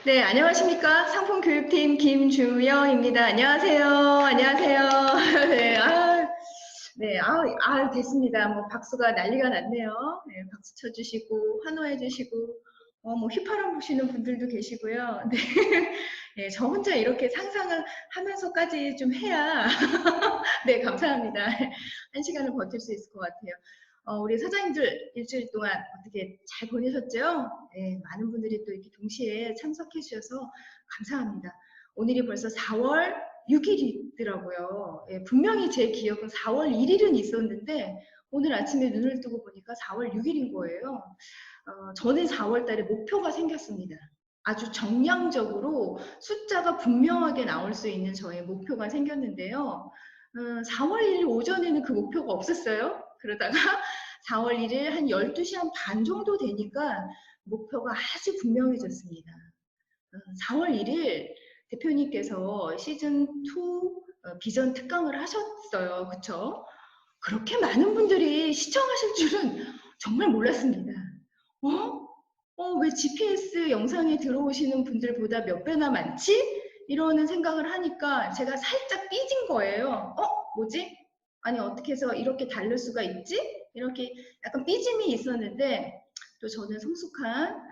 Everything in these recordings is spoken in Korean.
네, 안녕하십니까? 상품교육팀 김주영입니다. 안녕하세요. 안녕하세요. 됐습니다. 뭐, 박수가 난리가 났네요. 네, 박수 쳐주시고, 환호해주시고, 뭐, 휘파람 부시는 분들도 계시고요. 네, 네, 저 혼자 이렇게 상상을 하면서까지 좀 해야, 네, 감사합니다. 한 시간을 버틸 수 있을 것 같아요. 우리 사장님들 일주일 동안 어떻게 잘 보내셨죠? 네, 많은 분들이 또 이렇게 동시에 참석해 주셔서 감사합니다. 오늘이 벌써 4월 6일이더라고요. 예, 분명히 제 기억은 4월 1일은 있었는데 오늘 아침에 눈을 뜨고 보니까 4월 6일인 거예요. 저는 4월 달에 목표가 생겼습니다. 아주 정량적으로 숫자가 분명하게 나올 수 있는 저의 목표가 생겼는데요. 4월 1일 오전에는 그 목표가 없었어요. 그러다가 4월 1일 한 12시 한 반 정도 되니까 목표가 아주 분명해졌습니다. 4월 1일 대표님께서 시즌2 비전 특강을 하셨어요. 그쵸? 그렇게 많은 분들이 시청하실 줄은 정말 몰랐습니다. 왜 GPS 영상에 들어오시는 분들보다 몇 배나 많지? 이러는 생각을 하니까 제가 살짝 삐진 거예요. 뭐지? 아니, 어떻게 해서 이렇게 다를 수가 있지? 이렇게 약간 삐짐이 있었는데, 또 저는 성숙한,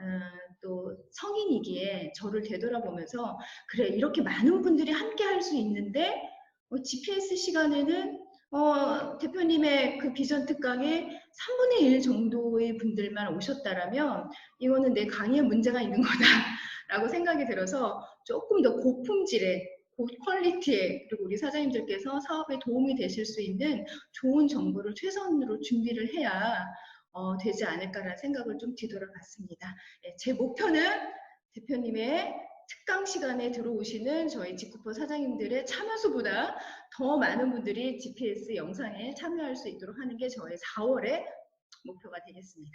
또 성인이기에 저를 되돌아보면서, 그래, 이렇게 많은 분들이 함께 할 수 있는데, GPS 시간에는 대표님의 그 비전 특강에 3분의 1 정도의 분들만 오셨다라면 이거는 내 강의에 문제가 있는 거다라고 생각이 들어서 조금 더 고품질의 고퀄리티의 그리고 우리 사장님들께서 사업에 도움이 되실 수 있는 좋은 정보를 최선으로 준비를 해야 되지 않을까라는 생각을 좀 뒤돌아봤습니다. 제 목표는 대표님의 특강 시간에 들어오시는 저희 직구퍼 사장님들의 참여수보다 더 많은 분들이 GPS 영상에 참여할 수 있도록 하는 게 저의 4월의 목표가 되겠습니다.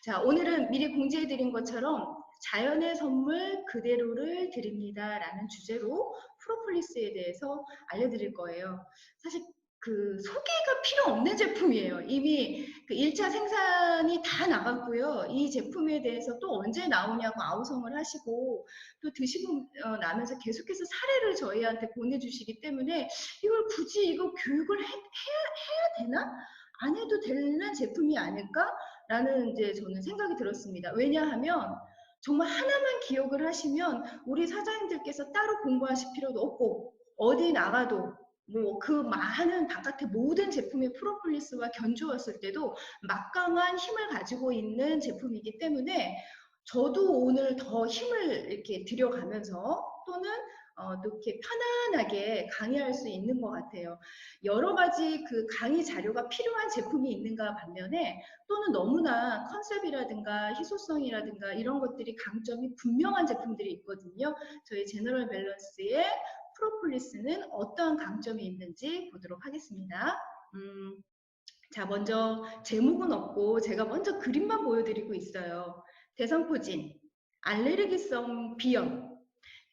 자, 오늘은 미리 공지해드린 것처럼 자연의 선물 그대로를 드립니다 라는 주제로 프로폴리스에 대해서 알려드릴 거예요. 사실 그 소개가 필요 없는 제품이에요. 이미 그 1차 생산이 다 나갔고요. 이 제품에 대해서 또 언제 나오냐고 아우성을 하시고 또 드시고 나면서 계속해서 사례를 저희한테 보내주시기 때문에 이걸 굳이 이거 교육을 해야 되나? 안 해도 되는 제품이 아닐까라는 이제 저는 생각이 들었습니다. 왜냐하면 정말 하나만 기억을 하시면 우리 사장님들께서 따로 공부하실 필요도 없고 어디 나가도 뭐 그 많은 바깥의 모든 제품의 프로폴리스와 견주었을 때도 막강한 힘을 가지고 있는 제품이기 때문에 저도 오늘 더 힘을 이렇게 들여가면서 또는 또 이렇게 편안하게 강의할 수 있는 것 같아요. 여러 가지 그 강의 자료가 필요한 제품이 있는가 반면에 또는 너무나 컨셉이라든가 희소성이라든가 이런 것들이 강점이 분명한 제품들이 있거든요. 저희 제너럴 밸런스의 프로폴리스는 어떠한 강점이 있는지 보도록 하겠습니다. 자, 먼저 제목은 없고 제가 먼저 그림만 보여드리고 있어요. 대상포진, 알레르기성 비염,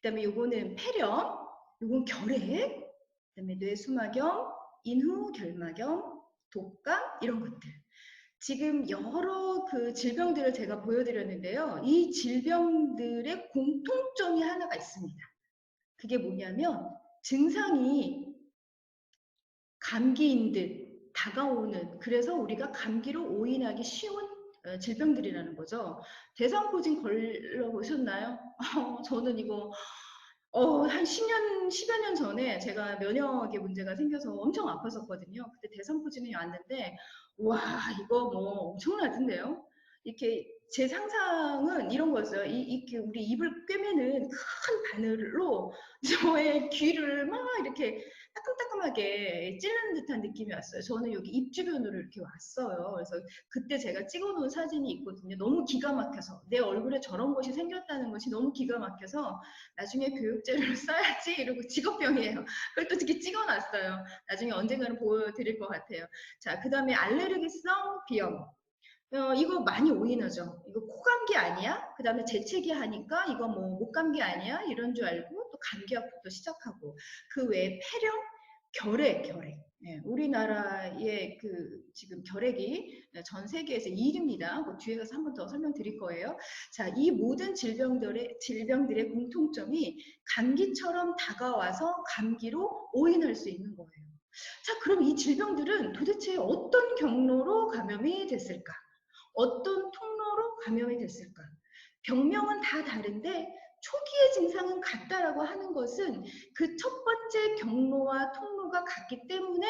그 다음에 요거는 폐렴, 요건 결핵, 그 다음에 뇌수막염, 인후결막염, 독감 이런 것들. 지금 여러 그 질병들을 제가 보여드렸는데요. 이 질병들의 공통점이 하나가 있습니다. 그게 뭐냐면 증상이 감기인 듯 다가오는, 그래서 우리가 감기로 오인하기 쉬운 질병들이라는 거죠. 대상포진 걸러보셨나요? 저는 이거 한 10년, 10여 년 전에 제가 면역에 문제가 생겨서 엄청 아팠었거든요. 그때 대상포진이 왔는데, 와, 이거 뭐 엄청나던데요? 이렇게 제 상상은 이런 거였어요. 이렇게 우리 입을 꿰매는 큰 바늘로 저의 귀를 막 이렇게 따끔따끔하게 찌르는 듯한 느낌이 왔어요. 저는 여기 입 주변으로 이렇게 왔어요. 그래서 그때 제가 찍어놓은 사진이 있거든요. 너무 기가 막혀서 내 얼굴에 저런 것이 생겼다는 것이 너무 기가 막혀서 나중에 교육자료를 써야지 이러고 직업병이에요. 그걸 또 이렇게 찍어놨어요. 나중에 언젠가는 보여드릴 것 같아요. 자, 그 다음에 알레르기성 비염. 이거 많이 오인하죠. 이거 코감기 아니야? 그 다음에 재채기 하니까 이거 뭐 목감기 아니야? 이런 줄 알고 또 감기약부터 시작하고 그 외에 폐렴, 결핵. 예, 우리나라의 그 지금 결핵이 전 세계에서 1위입니다. 뭐 뒤에 가서 한 번 더 설명드릴 거예요. 자, 이 모든 질병들의 공통점이 감기처럼 다가와서 감기로 오인할 수 있는 거예요. 자, 그럼 이 질병들은 도대체 어떤 경로로 감염이 됐을까? 어떤 통로로 감염이 됐을까? 병명은 다 다른데 초기의 증상은 같다라고 하는 것은 그 첫 번째 경로와 통로가 같기 때문에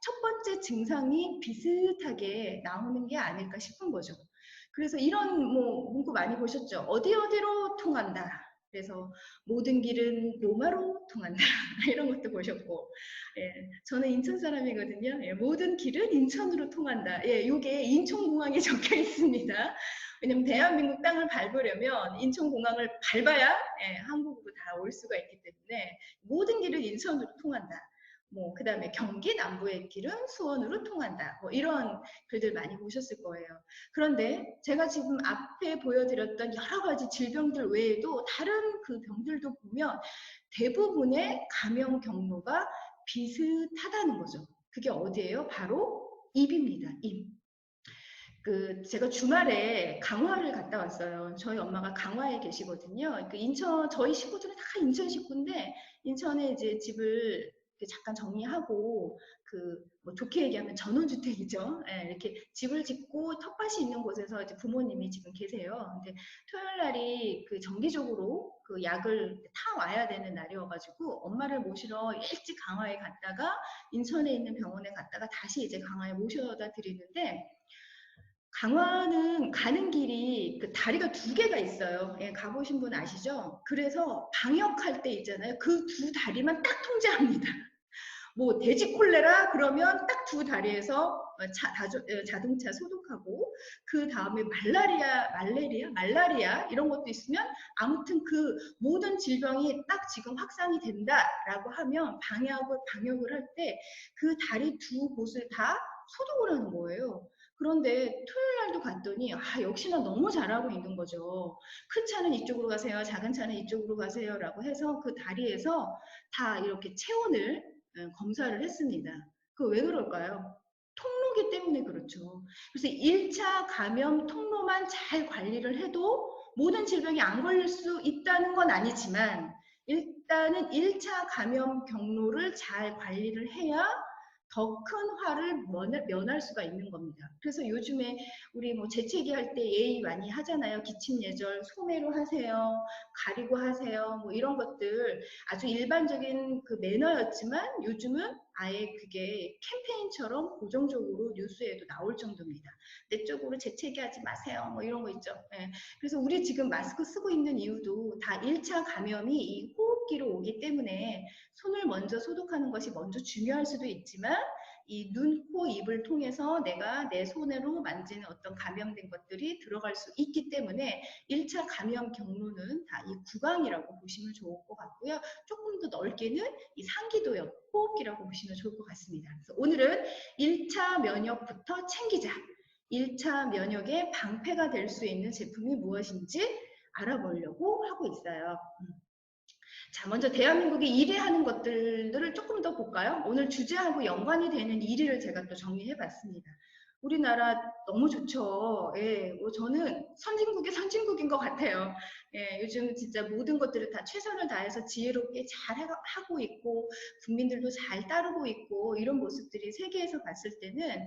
첫 번째 증상이 비슷하게 나오는 게 아닐까 싶은 거죠. 그래서 이런 뭐 문구 많이 보셨죠? 어디 어디로 통한다. 그래서 모든 길은 로마로 통한다. 이런 것도 보셨고, 예, 저는 인천 사람이거든요. 예, 모든 길은 인천으로 통한다. 예, 요게 인천공항에 적혀 있습니다. 왜냐면 대한민국 땅을 밟으려면 인천공항을 밟아야 예, 한국으로 다 올 수가 있기 때문에 모든 길은 인천으로 통한다. 뭐 그다음에 경기 남부의 길은 수원으로 통한다. 뭐 이런 글들 많이 보셨을 거예요. 그런데 제가 지금 앞에 보여드렸던 여러 가지 질병들 외에도 다른 그 병들도 보면 대부분의 감염 경로가 비슷하다는 거죠. 그게 어디예요? 바로 입입니다. 입. 그 제가 주말에 강화를 갔다 왔어요. 저희 엄마가 강화에 계시거든요. 그 인천 저희 식구들은 다 인천 식구인데 인천에 이제 집을 잠깐 정리하고 그뭐 좋게 얘기하면 전원주택이죠. 예, 이렇게 집을 짓고 텃밭이 있는 곳에서 이제 부모님이 지금 계세요. 근데 토요일 날이 그 정기적으로 그 약을 타 와야 되는 날이어가지고 엄마를 모시러 일찍 강화에 갔다가 인천에 있는 병원에 갔다가 다시 이제 강화에 모셔다 드리는데 강화는 가는 길이 그 다리가 두 개가 있어요. 예, 가보신 분 아시죠? 그래서 방역할 때 있잖아요. 그 두 다리만 딱 통제합니다. 뭐 돼지 콜레라 그러면 딱 두 다리에서 자동차 소독하고 그 다음에 말라리아 이런 것도 있으면 아무튼 그 모든 질병이 딱 지금 확산이 된다라고 하면 방역을 할 때 그 다리 두 곳을 다 소독을 하는 거예요. 그런데 토요일 날도 갔더니 역시나 너무 잘하고 있는 거죠. 큰 차는 이쪽으로 가세요. 작은 차는 이쪽으로 가세요. 라고 해서 그 다리에서 다 이렇게 체온을 검사를 했습니다. 그 왜 그럴까요? 통로기 때문에 그렇죠. 그래서 1차 감염 통로만 잘 관리를 해도 모든 질병이 안 걸릴 수 있다는 건 아니지만 일단은 1차 감염 경로를 잘 관리를 해야 더 큰 화를 면할 수가 있는 겁니다. 그래서 요즘에 우리 뭐 재채기 할 때 예의 많이 하잖아요. 기침 예절 소매로 하세요. 가리고 하세요. 뭐 이런 것들 아주 일반적인 그 매너였지만 요즘은 아예 그게 캠페인처럼 고정적으로 뉴스에도 나올 정도입니다. 내 쪽으로 재채기하지 마세요. 뭐 이런 거 있죠. 예. 그래서 우리 지금 마스크 쓰고 있는 이유도 다 1차 감염이 이 호흡기로 오기 때문에 손을 먼저 소독하는 것이 먼저 중요할 수도 있지만 이 눈, 코, 입을 통해서 내가 내 손으로 만지는 어떤 감염된 것들이 들어갈 수 있기 때문에 1차 감염 경로는 다 이 구강이라고 보시면 좋을 것 같고요. 조금 더 넓게는 이 상기도역, 호흡기라고 보시면 좋을 것 같습니다. 그래서 오늘은 1차 면역부터 챙기자. 1차 면역의 방패가 될 수 있는 제품이 무엇인지 알아보려고 하고 있어요. 자, 먼저 대한민국이 1위 하는 것들을 조금 더 볼까요? 오늘 주제하고 연관이 되는 1위를 제가 또 정리해 봤습니다. 우리나라 너무 좋죠. 예, 뭐 저는 선진국의 선진국인 것 같아요. 예, 요즘 진짜 모든 것들을 다 최선을 다해서 지혜롭게 잘 하고 있고, 국민들도 잘 따르고 있고, 이런 모습들이 세계에서 봤을 때는,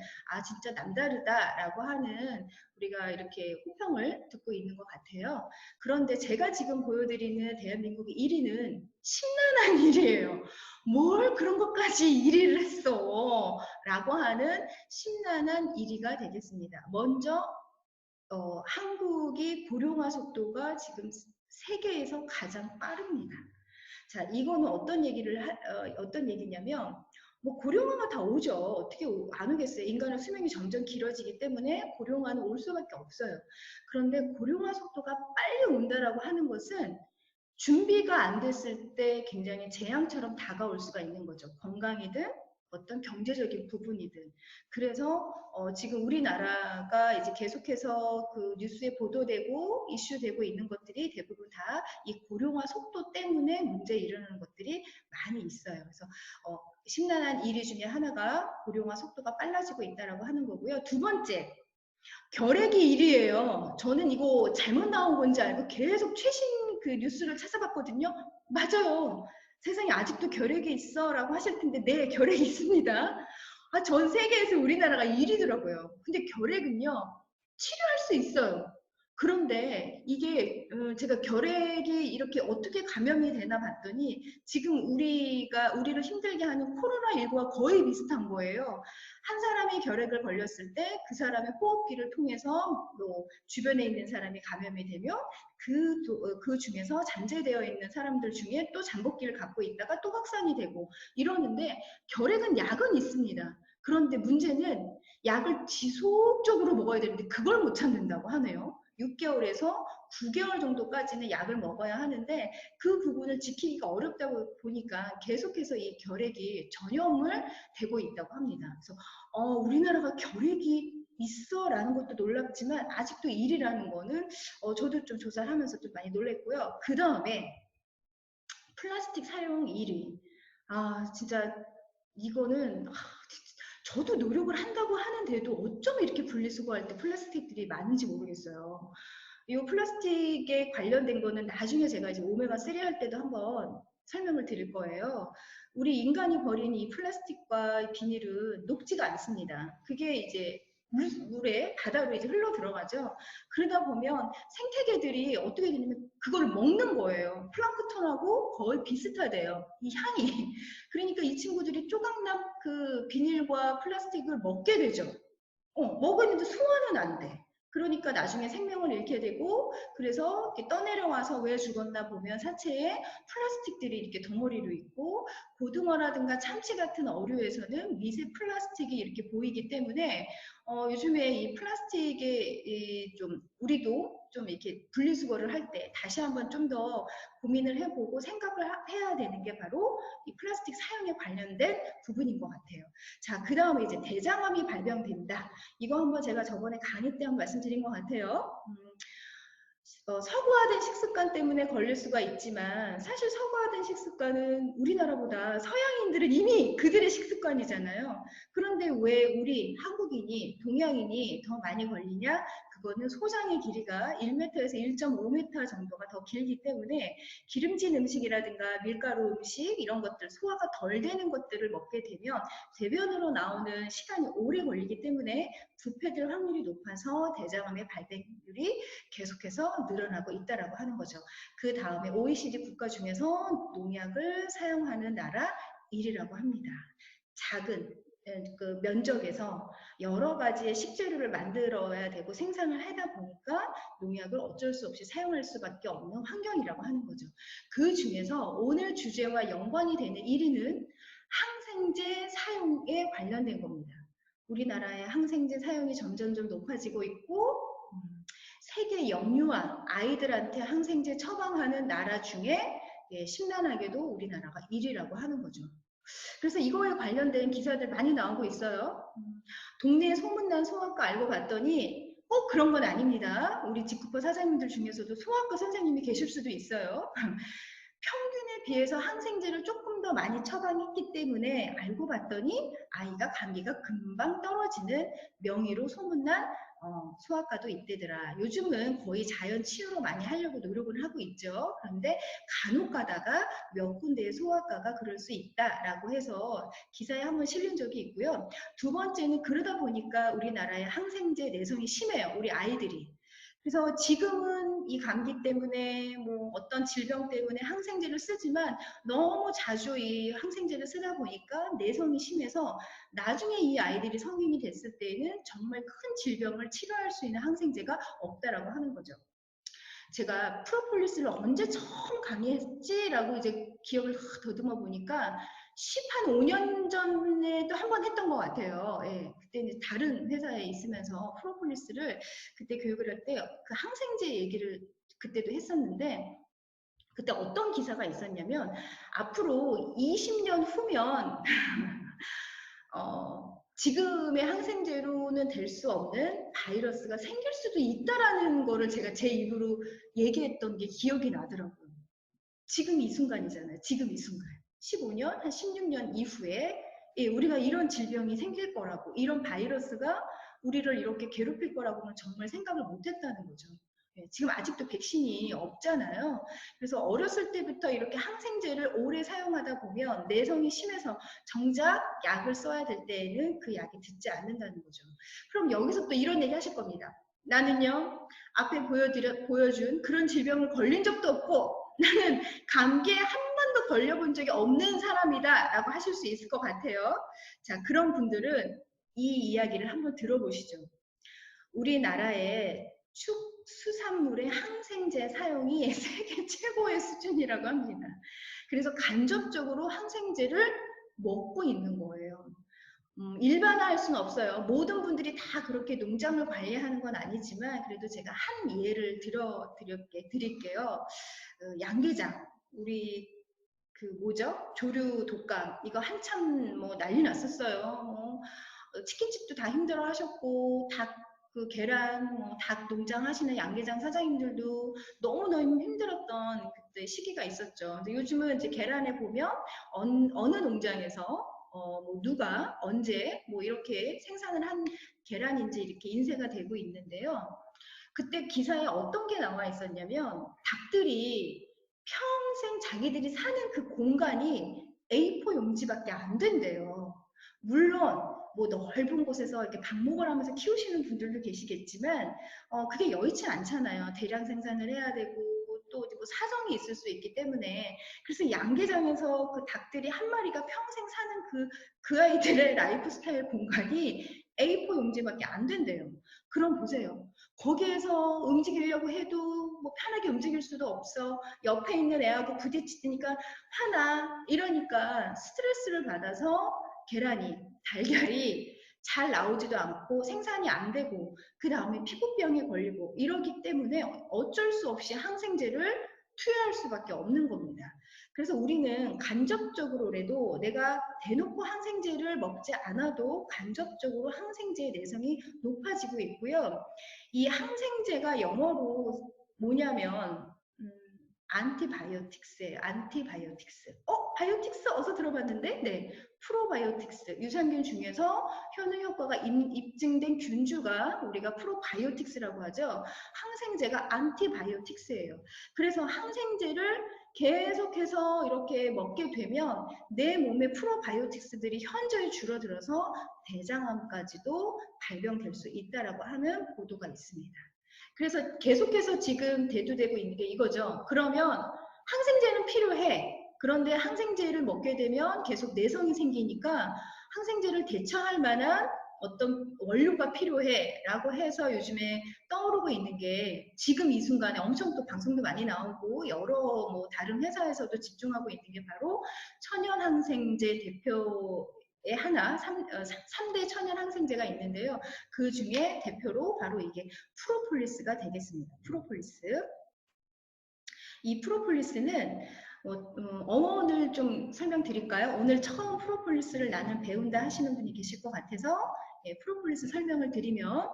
진짜 남다르다라고 하는 우리가 이렇게 호평을 듣고 있는 것 같아요. 그런데 제가 지금 보여드리는 대한민국의 1위는 심란한 일이에요. 뭘 그런 것까지 1위를 했어? 라고 하는 심란한 1위가 되겠습니다. 먼저 한국이 고령화 속도가 지금 세계에서 가장 빠릅니다. 자, 이거는 어떤 얘기냐면 뭐 고령화가 다 오죠. 어떻게 안 오겠어요. 인간의 수명이 점점 길어지기 때문에 고령화는 올 수밖에 없어요. 그런데 고령화 속도가 빨리 온다라고 하는 것은 준비가 안 됐을 때 굉장히 재앙처럼 다가올 수가 있는 거죠. 건강이든 어떤 경제적인 부분이든. 그래서 지금 우리나라가 이제 계속해서 그 뉴스에 보도되고 이슈되고 있는 것들이 대부분 다 이 고령화 속도 때문에 문제 일어나는 것들이 많이 있어요. 그래서 심란한 일 중에 하나가 고령화 속도가 빨라지고 있다라고 하는 거고요. 두 번째, 결핵이 1위예요. 저는 이거 잘못 나온 건지 알고 계속 최신 그 뉴스를 찾아봤거든요. 맞아요. 세상에 아직도 결핵이 있어라고 하실 텐데 네, 결핵이 있습니다. 전 세계에서 우리나라가 1위더라고요. 근데 결핵은요, 치료할 수 있어요. 그런데 이게 제가 결핵이 이렇게 어떻게 감염이 되나 봤더니 지금 우리를 힘들게 하는 코로나19와 거의 비슷한 거예요. 한 사람이 결핵을 걸렸을 때 그 사람의 호흡기를 통해서 뭐 주변에 있는 사람이 감염이 되면 그 중에서 잠재되어 있는 사람들 중에 또 잠복기를 갖고 있다가 또 확산이 되고 이러는데 결핵은 약은 있습니다. 그런데 문제는 약을 지속적으로 먹어야 되는데 그걸 못 찾는다고 하네요. 6개월에서 9개월 정도까지는 약을 먹어야 하는데 그 부분을 지키기가 어렵다고 보니까 계속해서 이 결핵이 전염을 되고 있다고 합니다. 그래서 우리나라가 결핵이 있어라는 것도 놀랍지만 아직도 1위라는 거는 저도 좀 조사를 하면서 좀 많이 놀랬고요. 그 다음에 플라스틱 사용 1위. 진짜 이거는 저도 노력을 한다고 하는데도 어쩜 이렇게 분리수거할 때 플라스틱들이 많은지 모르겠어요. 이 플라스틱에 관련된 거는 나중에 제가 이제 오메가3 할 때도 한번 설명을 드릴 거예요. 우리 인간이 버린 이 플라스틱과 비닐은 녹지가 않습니다. 그게 이제 물에 바다로 이제 흘러 들어가죠. 그러다 보면 생태계들이 어떻게 되냐면 그걸 먹는 거예요. 플랑크톤하고 거의 비슷하대요. 이 향이. 그러니까 이 친구들이 조각난 그 비닐과 플라스틱을 먹게 되죠. 먹었는데 소화는 안 돼. 그러니까 나중에 생명을 잃게 되고 그래서 이렇게 떠내려와서 왜 죽었나 보면 사체에 플라스틱들이 이렇게 덩어리로 있고 고등어라든가 참치 같은 어류에서는 미세 플라스틱이 이렇게 보이기 때문에 요즘에 이 플라스틱에 좀 우리도 좀 이렇게 분리수거를 할 때 다시 한번 좀 더 고민을 해보고 생각을 해야 되는 게 바로 이 플라스틱 사용에 관련된 부분인 것 같아요. 자, 그 다음에 이제 대장암이 발병된다. 이거 한번 제가 저번에 강의 때 한번 말씀드린 것 같아요. 서구화된 식습관 때문에 걸릴 수가 있지만 사실 서구화된 식습관은 우리나라보다 서양인들은 이미 그들의 식습관이잖아요. 그런데 왜 우리 한국인이 동양인이 더 많이 걸리냐? 그거는 소장의 길이가 1m에서 1.5m 정도가 더 길기 때문에 기름진 음식이라든가 밀가루 음식 이런 것들 소화가 덜 되는 것들을 먹게 되면 대변으로 나오는 시간이 오래 걸리기 때문에 부패될 확률이 높아서 대장암의 발병률이 계속해서 늘어나고 있다라고 하는 거죠. 그 다음에 OECD 국가 중에서 농약을 사용하는 나라 1위라고 합니다. 작은 그 면적에서 여러 가지의 식재료를 만들어야 되고 생산을 하다 보니까 농약을 어쩔 수 없이 사용할 수밖에 없는 환경이라고 하는 거죠. 그 중에서 오늘 주제와 연관이 되는 1위는 항생제 사용에 관련된 겁니다. 우리나라의 항생제 사용이 점점점 높아지고 있고 세계 영유아 아이들한테 항생제 처방하는 나라 중에 심란하게도 우리나라가 1위라고 하는 거죠. 그래서 이거에 관련된 기사들 많이 나오고 있어요. 동네에 소문난 소아과 알고 봤더니 꼭 그런 건 아닙니다. 우리 직구퍼 사장님들 중에서도 소아과 선생님이 계실 수도 있어요. 평균에 비해서 항생제를 조금 더 많이 처방했기 때문에 알고 봤더니 아이가 감기가 금방 떨어지는 명의로 소문난 소아과도 있대더라. 요즘은 거의 자연 치유로 많이 하려고 노력을 하고 있죠. 그런데 간혹 가다가 몇 군데의 소아과가 그럴 수 있다라고 해서 기사에 한번 실린 적이 있고요. 두 번째는 그러다 보니까 우리나라의 항생제 내성이 심해요. 우리 아이들이. 그래서 지금은 이 감기 때문에 뭐 어떤 질병 때문에 항생제를 쓰지만 너무 자주 이 항생제를 쓰다 보니까 내성이 심해서 나중에 이 아이들이 성인이 됐을 때에는 정말 큰 질병을 치료할 수 있는 항생제가 없다라고 하는 거죠. 제가 프로폴리스를 언제 처음 강의했지라고 이제 기억을 더듬어 보니까 5년 전에도 한 번 했던 것 같아요. 예, 그때는 다른 회사에 있으면서 프로폴리스를 그때 교육을 할 때 그 항생제 얘기를 그때도 했었는데 그때 어떤 기사가 있었냐면 앞으로 20년 후면 지금의 항생제로는 될 수 없는 바이러스가 생길 수도 있다라는 거를 제가 제 입으로 얘기했던 게 기억이 나더라고요. 지금 이 순간이잖아요. 지금 이 순간. 15년, 한 16년 이후에 예, 우리가 이런 질병이 생길 거라고, 이런 바이러스가 우리를 이렇게 괴롭힐 거라고는 정말 생각을 못 했다는 거죠. 예, 지금 아직도 백신이 없잖아요. 그래서 어렸을 때부터 이렇게 항생제를 오래 사용하다 보면 내성이 심해서 정작 약을 써야 될 때에는 그 약이 듣지 않는다는 거죠. 그럼 여기서 또 이런 얘기 하실 겁니다. 나는요, 앞에 보여준 그런 질병을 걸린 적도 없고, 나는 감기에 한 번도 걸려본 적이 없는 사람이다 라고 하실 수 있을 것 같아요. 자, 그런 분들은 이 이야기를 한번 들어보시죠. 우리나라의 축수산물의 항생제 사용이 세계 최고의 수준이라고 합니다. 그래서 간접적으로 항생제를 먹고 있는 거예요. 일반화할 수는 없어요. 모든 분들이 다 그렇게 농장을 관리하는 건 아니지만 그래도 제가 한 예를 드릴게요. 양계장, 우리 그 뭐죠? 조류 독감 이거 한참 뭐 난리 났었어요. 치킨집도 다 힘들어 하셨고 그 계란 닭 농장 하시는 양계장 사장님들도 너무너무 힘들었던 그때 시기가 있었죠. 근데 요즘은 이제 계란에 보면 어느 농장에서 뭐 누가 언제 뭐 이렇게 생산을 한 계란인지 이렇게 인쇄가 되고 있는데요. 그때 기사에 어떤 게 나와 있었냐면 닭들이 평생 자기들이 사는 그 공간이 A4 용지밖에 안 된대요. 물론 뭐 넓은 곳에서 이렇게 방목을 하면서 키우시는 분들도 계시겠지만 그게 여의치 않잖아요. 대량 생산을 해야 되고 또 뭐 사정이 있을 수 있기 때문에 그래서 양계장에서 그 닭들이 한 마리가 평생 사는 그 아이들의 라이프 스타일 공간이 A4 용지밖에 안 된대요. 그럼 보세요. 거기에서 움직이려고 해도 뭐 편하게 움직일 수도 없어. 옆에 있는 애하고 부딪히니까 화나. 이러니까 스트레스를 받아서 계란이, 달걀이 잘 나오지도 않고 생산이 안 되고 그 다음에 피부병에 걸리고 이러기 때문에 어쩔 수 없이 항생제를 투여할 수밖에 없는 겁니다. 그래서 우리는 간접적으로라도 내가 대놓고 항생제를 먹지 않아도 간접적으로 항생제의 내성이 높아지고 있고요. 이 항생제가 영어로 뭐냐면 안티바이오틱스예요. 안티바이오틱스. 바이오틱스 어서 들어봤는데? 네. 프로바이오틱스. 유산균 중에서 효능 효과가 입증된 균주가 우리가 프로바이오틱스라고 하죠. 항생제가 안티바이오틱스예요. 그래서 항생제를 계속해서 이렇게 먹게 되면 내 몸의 프로바이오틱스들이 현저히 줄어들어서 대장암까지도 발병될 수 있다라고 하는 보도가 있습니다. 그래서 계속해서 지금 대두되고 있는 게 이거죠. 그러면 항생제는 필요해. 그런데 항생제를 먹게 되면 계속 내성이 생기니까 항생제를 대처할 만한 어떤 원료가 필요해 라고 해서 요즘에 떠오르고 있는 게 지금 이 순간에 엄청 또 방송도 많이 나오고 여러 뭐 다른 회사에서도 집중하고 있는 게 바로 천연 항생제 대표의 하나 3대 천연 항생제가 있는데요. 그 중에 대표로 바로 이게 프로폴리스가 되겠습니다. 프로폴리스. 이 프로폴리스는 어원을 좀 설명드릴까요? 오늘 처음 프로폴리스를 나는 배운다 하시는 분이 계실 것 같아서 예, 프로폴리스 설명을 드리면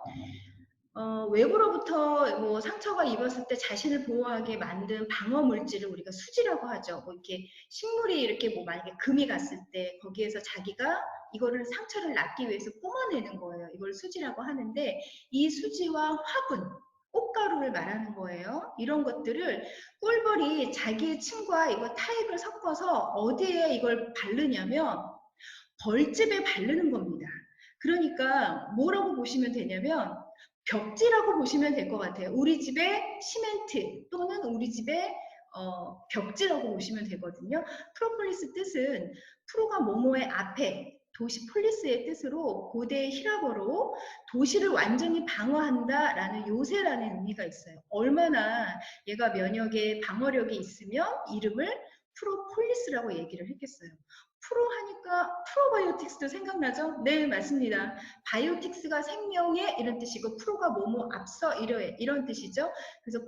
외부로부터 뭐 상처가 입었을 때 자신을 보호하게 만든 방어 물질을 우리가 수지라고 하죠. 뭐 이렇게 식물이 이렇게 뭐 만약에 금이 갔을 때 거기에서 자기가 이거를 상처를 낫기 위해서 뿜어내는 거예요. 이걸 수지라고 하는데 이 수지와 화분, 꽃가루를 말하는 거예요. 이런 것들을 꿀벌이 자기의 침과 이거 타액을 섞어서 어디에 이걸 바르냐면 벌집에 바르는 겁니다. 그러니까 뭐라고 보시면 되냐면 벽지라고 보시면 될 것 같아요. 우리 집의 시멘트 또는 우리 집의 벽지라고 보시면 되거든요. 프로폴리스 뜻은 프로가 뭐뭐의 앞에 도시 폴리스의 뜻으로 고대 히라버로 도시를 완전히 방어한다라는 요새라는 의미가 있어요. 얼마나 얘가 면역에 방어력이 있으면 이름을 프로폴리스라고 얘기를 했겠어요. 프로 하니까 프로바이오틱스도 생각나죠? 네, 맞습니다. 바이오틱스가 생명의 이런 뜻이고 프로가 뭐뭐 앞서 이런 뜻이죠. 그래서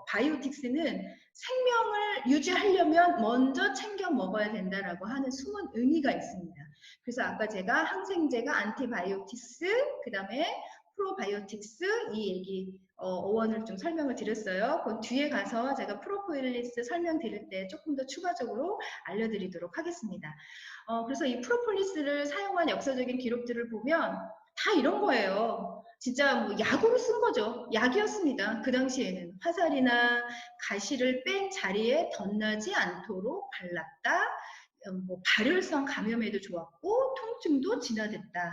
바이오틱스는 생명을 유지하려면 먼저 챙겨 먹어야 된다라고 하는 숨은 의미가 있습니다. 그래서 아까 제가 항생제가 안티바이오틱스, 그 다음에 프로바이오틱스 이 얘기 어원을 좀 설명을 드렸어요. 그 뒤에 가서 제가 프로폴리스 설명드릴 때 조금 더 추가적으로 알려드리도록 하겠습니다. 그래서 이 프로폴리스를 사용한 역사적인 기록들을 보면 다 이런 거예요. 진짜 뭐 약으로 쓴 거죠. 약이었습니다. 그 당시에는 화살이나 가시를 뺀 자리에 덧나지 않도록 발랐다. 뭐 발열성 감염에도 좋았고 통증도 진화됐다.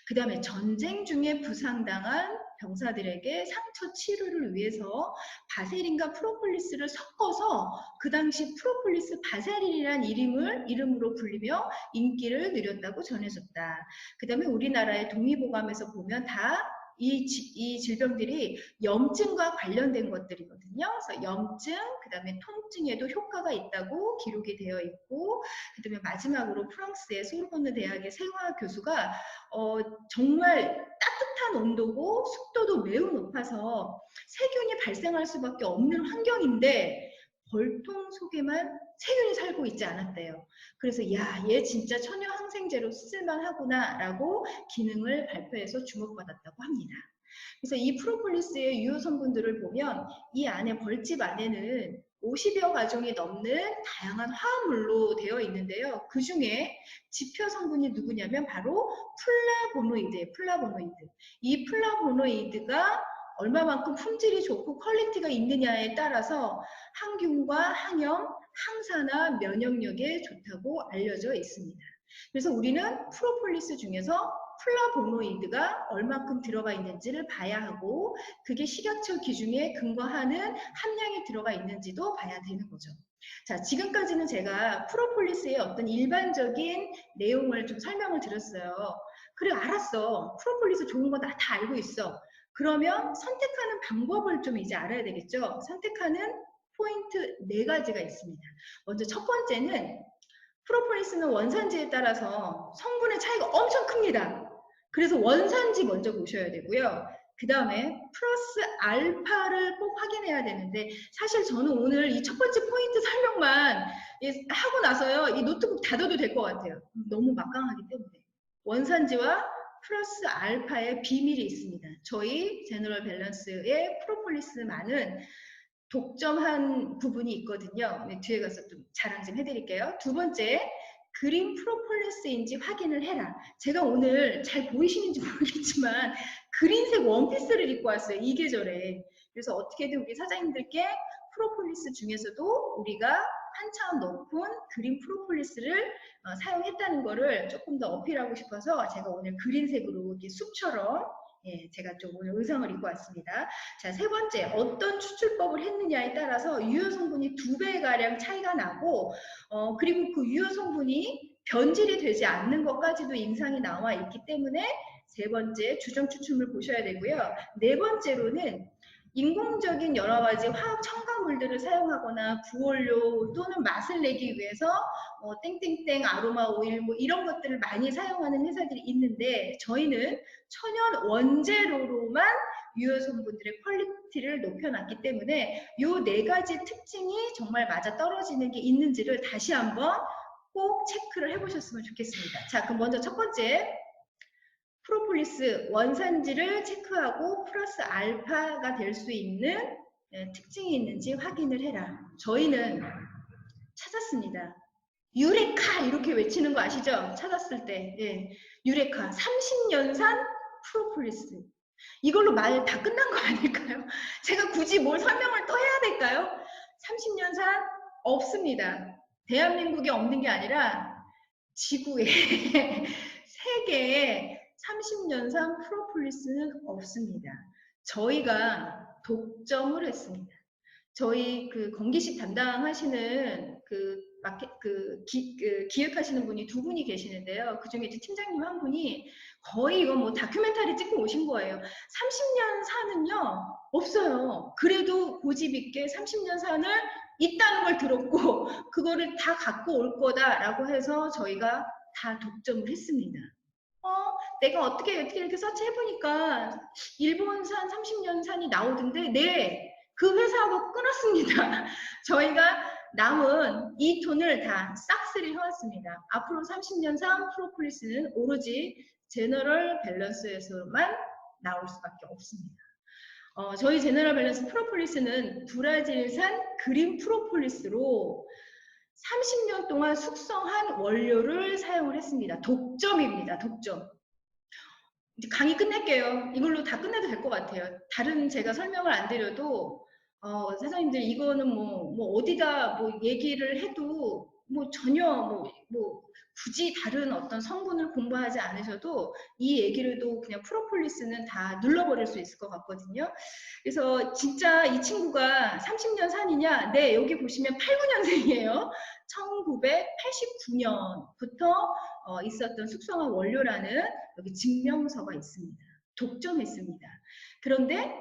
그 다음에 전쟁 중에 부상당한 병사들에게 상처 치료를 위해서 바세린과 프로폴리스를 섞어서 그 당시 프로폴리스 바세린이라는 이름으로 불리며 인기를 누렸다고 전해졌다. 그 다음에 우리나라의 독립오감에서 보면 다 이 질병들이 염증과 관련된 것들이거든요. 그래서 염증, 그 다음에 통증에도 효과가 있다고 기록이 되어 있고, 그 다음에 마지막으로 프랑스의 소르본느 대학의 생화 교수가 정말 따뜻한 온도고 습도도 매우 높아서 세균이 발생할 수밖에 없는 환경인데 벌통 속에만 세균이 살고 있지 않았대요. 그래서 야, 얘 진짜 천연 항생제로 쓸만하구나 라고 기능을 발표해서 주목받았다고 합니다. 그래서 이 프로폴리스의 유효 성분들을 보면 이 안에 벌집 안에는 50여 가종이 넘는 다양한 화합물로 되어 있는데요. 그 중에 지표 성분이 누구냐면 바로 플라보노이드예요. 플라보노이드. 이 플라보노이드가 얼마만큼 품질이 좋고 퀄리티가 있느냐에 따라서 항균과 항염, 항산화, 면역력에 좋다고 알려져 있습니다. 그래서 우리는 프로폴리스 중에서 플라보노이드가 얼마큼 들어가 있는지를 봐야 하고 그게 식약처 기준에 근거하는 함량이 들어가 있는지도 봐야 되는 거죠. 자, 지금까지는 제가 프로폴리스의 어떤 일반적인 내용을 좀 설명을 드렸어요. 그래, 알았어. 프로폴리스 좋은 거 다 알고 있어. 그러면 선택하는 방법을 좀 이제 알아야 되겠죠. 선택하는 포인트 4가지가 있습니다. 먼저 첫 번째는 프로폴리스는 원산지에 따라서 성분의 차이가 엄청 큽니다. 그래서 원산지 먼저 보셔야 되고요. 그 다음에 플러스 알파를 꼭 확인해야 되는데 사실 저는 오늘 이 첫 번째 포인트 설명만 하고 나서요. 이 노트북 닫아도 될 것 같아요. 너무 막강하기 때문에. 원산지와 플러스 알파의 비밀이 있습니다. 저희 제너럴 밸런스의 프로폴리스만은 독점한 부분이 있거든요. 네, 뒤에 가서 좀 자랑 좀 해드릴게요. 두 번째, 그린 프로폴리스인지 확인을 해라. 제가 오늘 잘 보이시는지 모르겠지만 그린색 원피스를 입고 왔어요. 이 계절에. 그래서 어떻게든 우리 사장님들께 프로폴리스 중에서도 우리가 한 차원 높은 그린 프로폴리스를 사용했다는 거를 조금 더 어필하고 싶어서 제가 오늘 그린색으로 이렇게 숲처럼 제가 좀 오늘 의상을 입고 왔습니다. 자, 세 번째, 어떤 추출법을 했느냐에 따라서 유효 성분이 2배가량 차이가 나고, 그리고 그 유효 성분이 변질이 되지 않는 것까지도 임상이 나와 있기 때문에 세 번째, 주정 추출물 보셔야 되고요. 네 번째로는 인공적인 여러 가지 화학 첨가물들을 사용하거나 구원료 또는 맛을 내기 위해서 땡땡땡 아로마 오일 뭐 이런 것들을 많이 사용하는 회사들이 있는데 저희는 천연 원재료로만 유효 성분들의 퀄리티를 높여놨기 때문에 이 4가지 특징이 정말 맞아 떨어지는 게 있는지를 다시 한번 꼭 체크를 해보셨으면 좋겠습니다. 자, 그럼 먼저 첫 번째 프로폴리스 원산지를 체크하고 플러스 알파가 될 수 있는 특징이 있는지 확인을 해라. 저희는 찾았습니다. 유레카 이렇게 외치는 거 아시죠? 찾았을 때 유레카 30년산 프로폴리스 이걸로 말 다 끝난 거 아닐까요? 제가 굳이 뭘 설명을 또 해야 될까요? 30년산 없습니다. 대한민국에 없는 게 아니라 지구에 세계에 30년산 프로폴리스는 없습니다. 저희가 독점을 했습니다. 저희 그 건기식 담당하시는 기획하시는 분이 2분이 계시는데요. 그 중에 이제 팀장님 한 분이 거의 이거 뭐 다큐멘터리 찍고 오신 거예요. 30년 산은요, 없어요. 그래도 고집 있게 30년 산을 있다는 걸 들었고, 그거를 다 갖고 올 거다라고 해서 저희가 다 독점을 했습니다. 내가 어떻게 이렇게 서치 해보니까 일본산 30년 산이 나오던데, 네. 그 회사하고 끊었습니다. 저희가 남은 2톤을 다 싹쓸이 해왔습니다. 앞으로 30년상 프로폴리스는 오로지 제너럴 밸런스에서만 나올 수밖에 없습니다. 저희 제너럴 밸런스 프로폴리스는 브라질산 그린 프로폴리스로 30년 동안 숙성한 원료를 사용을 했습니다. 독점입니다. 독점. 이제 강의 끝낼게요. 이걸로 다 끝내도 될 것 같아요. 다른 제가 설명을 안 드려도 사장님들 이거는 뭐 어디다 뭐 얘기를 해도 뭐 전혀 뭐 굳이 다른 어떤 성분을 공부하지 않으셔도 이 얘기를도 그냥 프로폴리스는 다 눌러버릴 수 있을 것 같거든요. 그래서 진짜 이 친구가 30년 산이냐? 네, 여기 보시면 89년생이에요. 1989년부터 있었던 숙성한 원료라는 여기 증명서가 있습니다. 독점했습니다. 그런데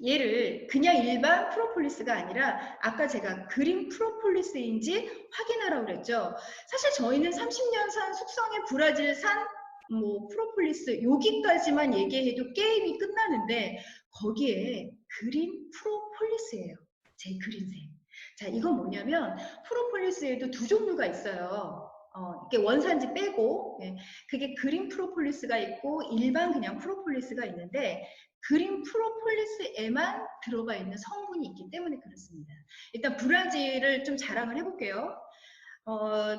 얘를 그냥 일반 프로폴리스가 아니라 아까 제가 그린 프로폴리스인지 확인하라고 그랬죠. 사실 저희는 30년산 숙성의 브라질산 뭐 프로폴리스 여기까지만 얘기해도 게임이 끝나는데 거기에 그린 프로폴리스예요. 제 그린색. 자, 이건 뭐냐면 프로폴리스에도 두 종류가 있어요. 이게 원산지 빼고 그게 그린 프로폴리스가 있고 일반 그냥 프로폴리스가 있는데 그린 프로폴리스에만 들어가 있는 성분이 있기 때문에 그렇습니다. 일단 브라질을 좀 자랑을 해볼게요.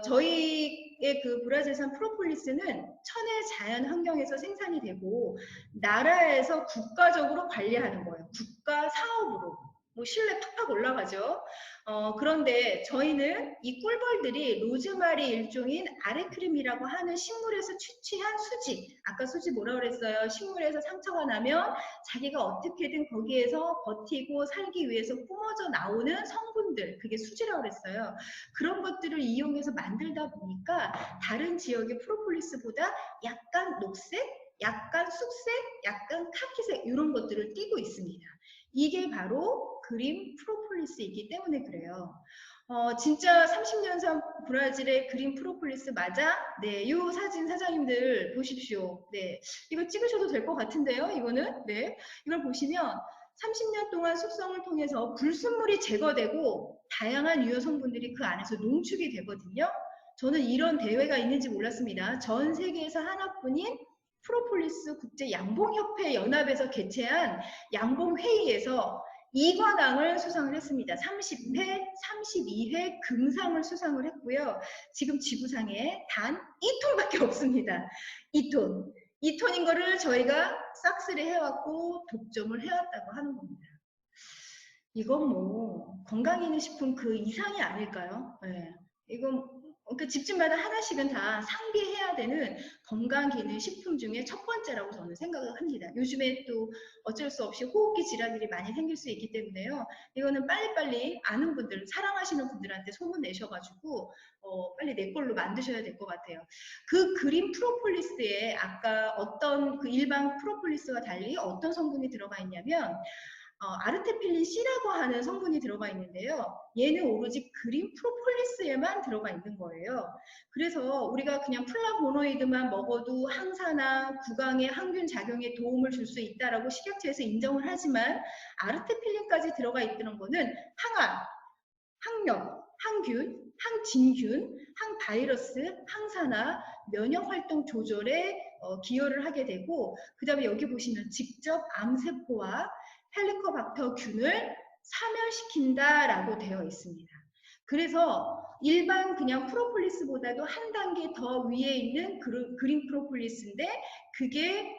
저희의 그 브라질산 프로폴리스는 천혜 자연 환경에서 생산이 되고 나라에서 국가적으로 관리하는 거예요. 국가 사업으로. 뭐 신뢰 팍팍 올라가죠. 그런데 저희는 이 꿀벌들이 로즈마리 일종인 아레크림이라고 하는 식물에서 취취한 수지, 아까 수지 뭐라 그랬어요? 식물에서 상처가 나면 자기가 어떻게든 거기에서 버티고 살기 위해서 뿜어져 나오는 성분들, 그게 수지라고 그랬어요. 그런 것들을 이용해서 만들다 보니까 다른 지역의 프로폴리스보다 약간 녹색, 약간 쑥색, 약간 카키색 이런 것들을 띠고 있습니다. 이게 바로 그린 프로폴리스이기 때문에 그래요. 진짜 30년산 브라질의 그린 프로폴리스 맞아? 네, 이 사진 사장님들 보십시오. 네, 이거 찍으셔도 될 것 같은데요, 이거는. 네, 이걸 보시면 30년 동안 숙성을 통해서 불순물이 제거되고 다양한 유효 성분들이 그 안에서 농축이 되거든요. 저는 이런 대회가 있는지 몰랐습니다. 전 세계에서 하나뿐인 프로폴리스 국제 양봉협회 연합에서 개최한 양봉회의에서 2관왕을 수상을 했습니다. 30회, 32회 금상을 수상을 했고요. 지금 지구상에 단 2톤밖에 없습니다. 2톤. 2톤인 거를 저희가 싹쓸이 해왔고 독점을 해왔다고 하는 겁니다. 이건 뭐 건강기능식품 그 이상이 아닐까요? 네. 이건 그 집집마다 하나씩은 다 상비해야 되는 건강기능식품 중에 첫 번째라고 저는 생각을 합니다. 요즘에 또 어쩔 수 없이 호흡기 질환들이 많이 생길 수 있기 때문에요. 이거는 빨리빨리 아는 분들, 사랑하시는 분들한테 소문 내셔가지고 빨리 내 걸로 만드셔야 될 것 같아요. 그 그린 프로폴리스에 아까 어떤 그 일반 프로폴리스와 달리 어떤 성분이 들어가 있냐면 아르테필린 C라고 하는 성분이 들어가 있는데요. 얘는 오로지 그린 프로폴리스에만 들어가 있는 거예요. 그래서 우리가 그냥 플라보노이드만 먹어도 항산화, 구강의 항균 작용에 도움을 줄 수 있다라고 식약처에서 인정을 하지만 아르테필린까지 들어가 있다는 거는 항암, 항염, 항균, 항진균, 항바이러스, 항산화, 면역활동 조절에 기여를 하게 되고 그 다음에 여기 보시면 직접 암세포와 헬리코박터균을 사멸시킨다라고 되어 있습니다. 그래서 일반 그냥 프로폴리스보다도 한 단계 더 위에 있는 그린 프로폴리스인데 그게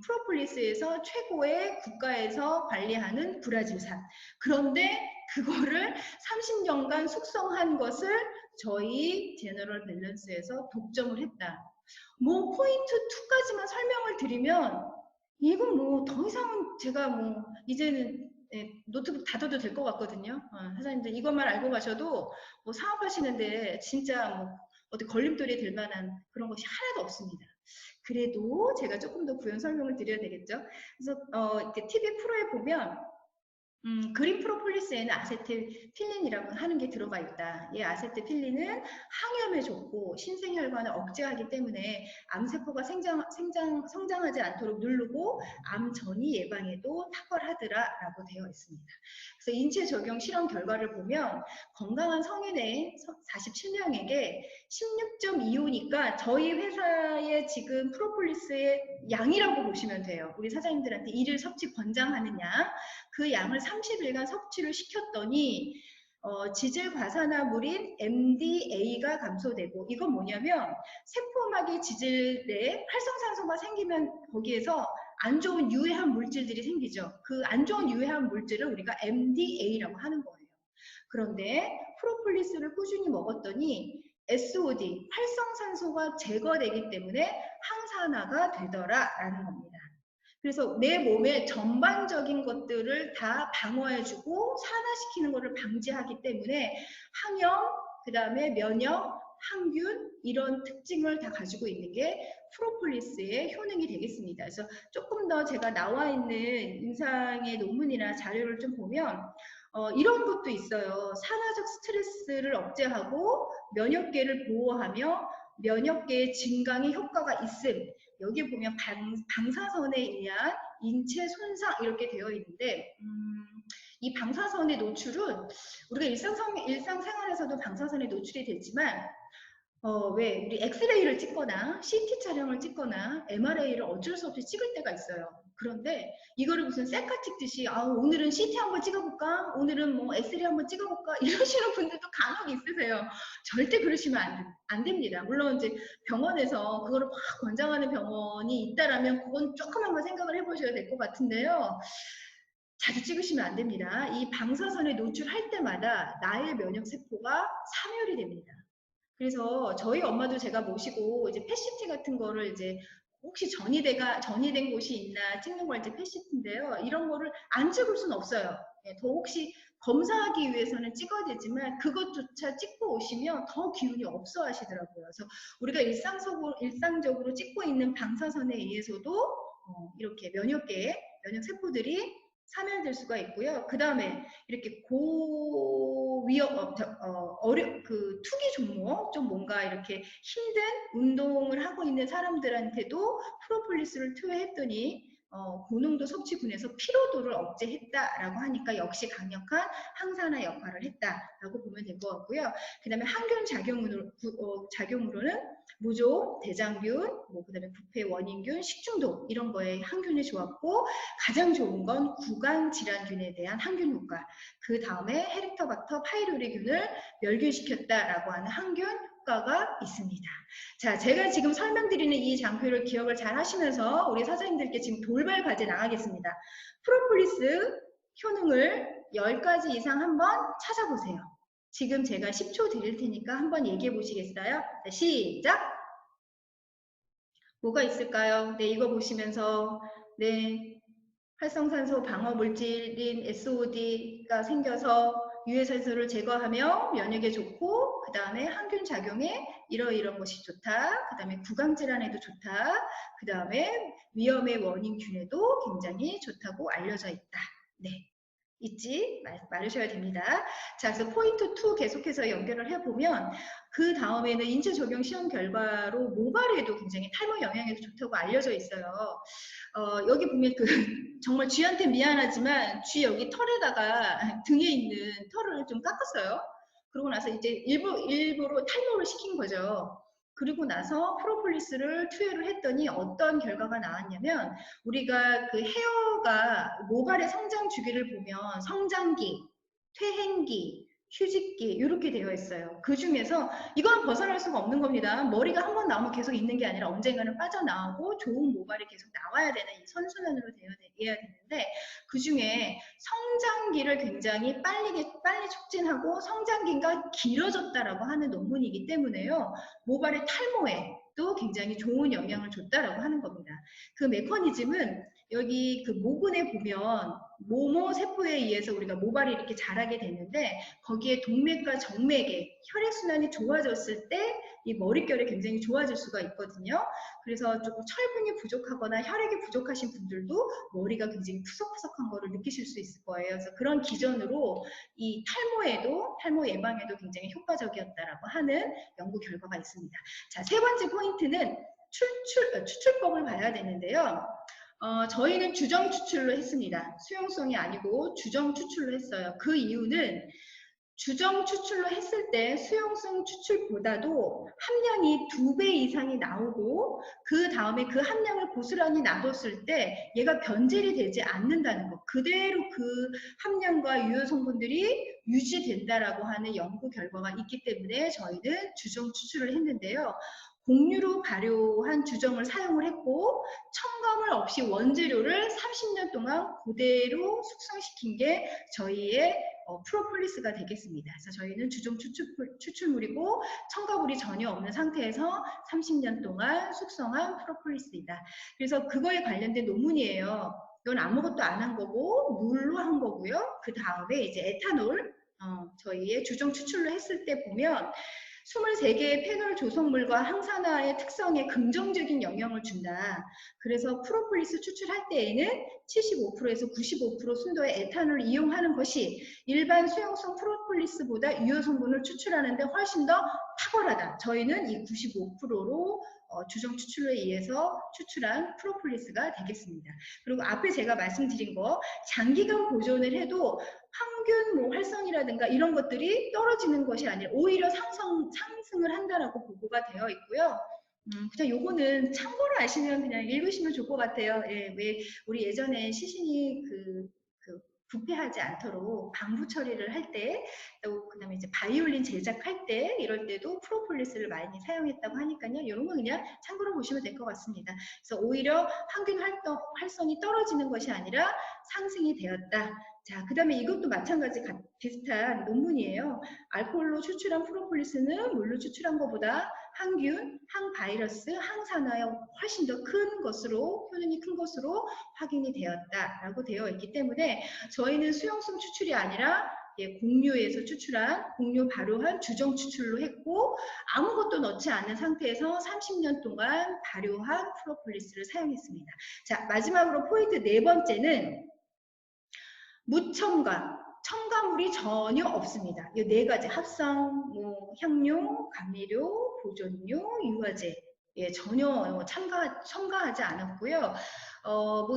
프로폴리스에서 최고의 국가에서 관리하는 브라질산. 그런데 그거를 30년간 숙성한 것을 저희 제너럴 밸런스에서 독점을 했다. 뭐 포인트 2까지만 설명을 드리면 이건 뭐 더 이상은 제가 뭐 이제는 노트북 닫아도 될 것 같거든요. 사장님들 이것만 알고 가셔도 뭐 사업하시는데 진짜 뭐 어디 걸림돌이 될 만한 그런 것이 하나도 없습니다. 그래도 제가 조금 더 부연 설명을 드려야 되겠죠. 그래서 이렇게 TV 프로에 보면 그린 프로폴리스에는 아세틸필린이라고 하는 게 들어가 있다. 이 아세틸필린은 항염에 좋고 신생혈관을 억제하기 때문에 암세포가 성장하지 않도록 누르고 암 전이 예방에도 탁월하더라라고 되어 있습니다. 그래서 인체 적용 실험 결과를 보면 건강한 성인의 47명에게 16.25니까 저희 회사의 지금 프로폴리스의 양이라고 보시면 돼요. 우리 사장님들한테 일일 섭취 권장하는 양. 그 양을 30일간 섭취를 시켰더니 지질 과산화물인 MDA가 감소되고, 이건 뭐냐면 세포막의 지질 내에 활성산소가 생기면 거기에서 안 좋은 유해한 물질들이 생기죠. 그 안 좋은 유해한 물질을 우리가 MDA라고 하는 거예요. 그런데 프로폴리스를 꾸준히 먹었더니 SOD, 활성산소가 제거되기 때문에 항산화가 되더라라는 겁니다. 그래서 내 몸의 전반적인 것들을 다 방어해주고 산화시키는 것을 방지하기 때문에 항염, 그 다음에 면역, 항균 이런 특징을 다 가지고 있는 게 프로폴리스의 효능이 되겠습니다. 그래서 조금 더 제가 나와 있는 임상의 논문이나 자료를 좀 보면 이런 것도 있어요. 산화적 스트레스를 억제하고 면역계를 보호하며 면역계의 증강에 효과가 있음. 여기 보면 방사선에 의한 인체 손상 이렇게 되어 있는데 이 방사선의 노출은 우리가 일상생활에서도 방사선에 노출이 되지만 왜 우리 엑스레이를 찍거나 CT 촬영을 찍거나 MRA를 어쩔 수 없이 찍을 때가 있어요. 그런데 이거를 무슨 셀카 찍듯이 오늘은 CT 한번 찍어볼까? 오늘은 뭐 엑스레이 한번 찍어볼까? 이러시는 분들도 간혹 있으세요. 절대 그러시면 안 됩니다. 물론 이제 병원에서 그거를 막 권장하는 병원이 있다라면 그건 조금 한번 생각을 해보셔야 될 것 같은데요. 자주 찍으시면 안 됩니다. 이 방사선에 노출할 때마다 나의 면역세포가 사멸이 됩니다. 그래서 저희 엄마도 제가 모시고 이제 펫시트 같은 거를 이제 혹시 전이된 곳이 있나 찍는 걸 이제 펫시트인데요. 이런 거를 안 찍을 수는 없어요. 더 혹시 검사하기 위해서는 찍어야 되지만 그것조차 찍고 오시면 더 기운이 없어 하시더라고요. 그래서 우리가 일상적으로 찍고 있는 방사선에 의해서도 이렇게 면역 세포들이 사멸될 수가 있고요. 그 다음에 이렇게 고위험, 투기 종목, 좀 뭔가 이렇게 힘든 운동을 하고 있는 사람들한테도 프로폴리스를 투여했더니 고농도 섭취군에서 피로도를 억제했다라고 하니까 역시 강력한 항산화 역할을 했다라고 보면 될 것 같고요. 그 다음에 항균 작용으로는 무좀, 대장균, 그 다음에 부패 원인균, 식중독 이런 거에 항균이 좋았고 가장 좋은 건 구강질환균에 대한 항균 효과, 그 다음에 헤리터박터 파이로리균을 멸균시켰다라고 하는 항균 효과가 있습니다. 자, 제가 지금 설명드리는 이 장표를 기억을 잘 하시면서 우리 사장님들께 지금 돌발 과제 나가겠습니다. 프로폴리스 효능을 10가지 이상 한번 찾아보세요. 지금 제가 10초 드릴 테니까 한번 얘기해 보시겠어요? 자, 시작! 뭐가 있을까요? 네, 이거 보시면서 네, 활성산소 방어 물질인 SOD가 생겨서 유해산소를 제거하며 면역에 좋고, 그 다음에 항균 작용에 이러이런 것이 좋다. 그 다음에 구강질환에도 좋다. 그 다음에 위염의 원인균에도 굉장히 좋다고 알려져 있다. 네. 잊지 말으셔야 됩니다. 자, 그래서 포인트 2 계속해서 연결을 해보면 그 다음에는 인체 적용 시험 결과로 모발에도 굉장히 탈모 영양에도 좋다고 알려져 있어요. 여기 보면 정말 쥐한테 미안하지만 쥐 여기 털에다가 등에 있는 털을 좀 깎았어요. 그러고 나서 이제 일부러 탈모를 시킨 거죠. 그리고 나서 프로폴리스를 투여를 했더니 어떤 결과가 나왔냐면 우리가 그 헤어가 모발의 성장 주기를 보면 성장기, 퇴행기, 휴직기 이렇게 되어 있어요. 그 중에서 이건 벗어날 수가 없는 겁니다. 머리가 한 번 나오면 계속 있는 게 아니라 언젠가는 빠져나오고 좋은 모발이 계속 나와야 되는 이 선순환으로 되어야 되는데 그 중에 성장기를 굉장히 빨리 촉진하고 성장기가 길어졌다라고 하는 논문이기 때문에요. 모발의 탈모에 또 굉장히 좋은 영향을 줬다라고 하는 겁니다. 그 메커니즘은 여기 그 모근에 보면 모모 세포에 의해서 우리가 모발이 이렇게 자라게 되는데 거기에 동맥과 정맥의 혈액순환이 좋아졌을 때 이 머릿결이 굉장히 좋아질 수가 있거든요. 그래서 조금 철분이 부족하거나 혈액이 부족하신 분들도 머리가 굉장히 푸석푸석한 거를 느끼실 수 있을 거예요. 그래서 그런 기전으로 이 탈모 예방에도 굉장히 효과적이었다라고 하는 연구 결과가 있습니다. 자, 세 번째 포인트는 추출법을 봐야 되는데요. 저희는 주정 추출로 했습니다. 수용성이 아니고 주정 추출로 했어요. 그 이유는 주정 추출로 했을 때 수용성 추출보다도 함량이 2배 이상이 나오고 그 다음에 그 함량을 고스란히 놔뒀을 때 얘가 변질이 되지 않는다는 것. 그대로 그 함량과 유효 성분들이 유지된다라고 하는 연구 결과가 있기 때문에 저희는 주정 추출을 했는데요. 공유로 발효한 주정을 사용을 했고 첨가물 없이 원재료를 30년 동안 그대로 숙성시킨 게 저희의 프로폴리스가 되겠습니다. 그래서 저희는 주정 추출물이고 첨가물이 전혀 없는 상태에서 30년 동안 숙성한 프로폴리스이다. 그래서 그거에 관련된 논문이에요. 이건 아무것도 안 한 거고 물로 한 거고요. 그 다음에 이제 에탄올 저희의 주정 추출로 했을 때 보면 23개의 페놀 조성물과 항산화의 특성에 긍정적인 영향을 준다. 그래서 프로폴리스 추출할 때에는 75%에서 95% 순도의 에탄올을 이용하는 것이 일반 수용성 프로폴리스보다 유효 성분을 추출하는데 훨씬 더 탁월하다. 저희는 이 95%로 주정 추출에 의해서 추출한 프로폴리스가 되겠습니다. 그리고 앞에 제가 말씀드린 거 장기간 보존을 해도 항균 활성이라든가 이런 것들이 떨어지는 것이 아니라 오히려 상승을 한다라고 보고가 되어 있고요. 그냥 요거는 참고로 아시면 그냥 읽으시면 좋을 것 같아요. 예, 왜 우리 예전에 시신이 부패하지 않도록 방부 처리를 할 때, 또 그다음에 이제 바이올린 제작할 때 이럴 때도 프로폴리스를 많이 사용했다고 하니까요. 이런 거 그냥 참고로 보시면 될 것 같습니다. 그래서 오히려 항균 활성이 떨어지는 것이 아니라 상승이 되었다. 자, 그 다음에 이것도 마찬가지 비슷한 논문이에요. 알코올로 추출한 프로폴리스는 물로 추출한 것보다 항균, 항바이러스, 항산화에 훨씬 더 큰 것으로, 효능이 큰 것으로 확인이 되었다라고 되어 있기 때문에 저희는 수용성 추출이 아니라 공유에서 추출한, 공유 발효한 주정 추출로 했고 아무것도 넣지 않은 상태에서 30년 동안 발효한 프로폴리스를 사용했습니다. 자, 마지막으로 포인트 네 번째는 무첨가, 첨가물이 전혀 없습니다. 이 네 가지 합성, 향료, 감미료, 보존료, 유화제 전혀 첨가하지 않았고요.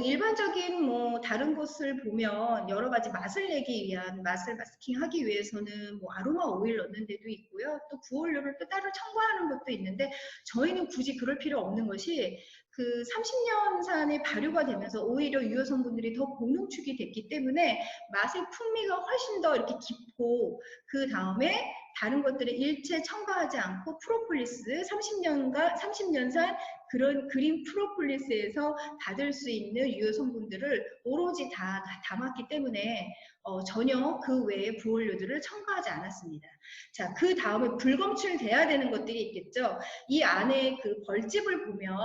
일반적인 다른 것을 보면 여러 가지 맛을 내기 위한 맛을 마스킹하기 위해서는 아로마 오일 넣는 데도 있고요. 또 구원료를 또 따로 첨가하는 것도 있는데 저희는 굳이 그럴 필요 없는 것이 그 30년산의 발효가 되면서 오히려 유효 성분들이 더 고농축이 됐기 때문에 맛의 풍미가 훨씬 더 이렇게 깊고 그 다음에 다른 것들을 일체 첨가하지 않고 프로폴리스 30년산 그런 그린 프로폴리스에서 받을 수 있는 유효 성분들을 오로지 다 담았기 때문에 전혀 그 외의 부원료들을 첨가하지 않았습니다. 자, 그 다음에 불검출돼야 되는 것들이 있겠죠. 이 안에 그 벌집을 보면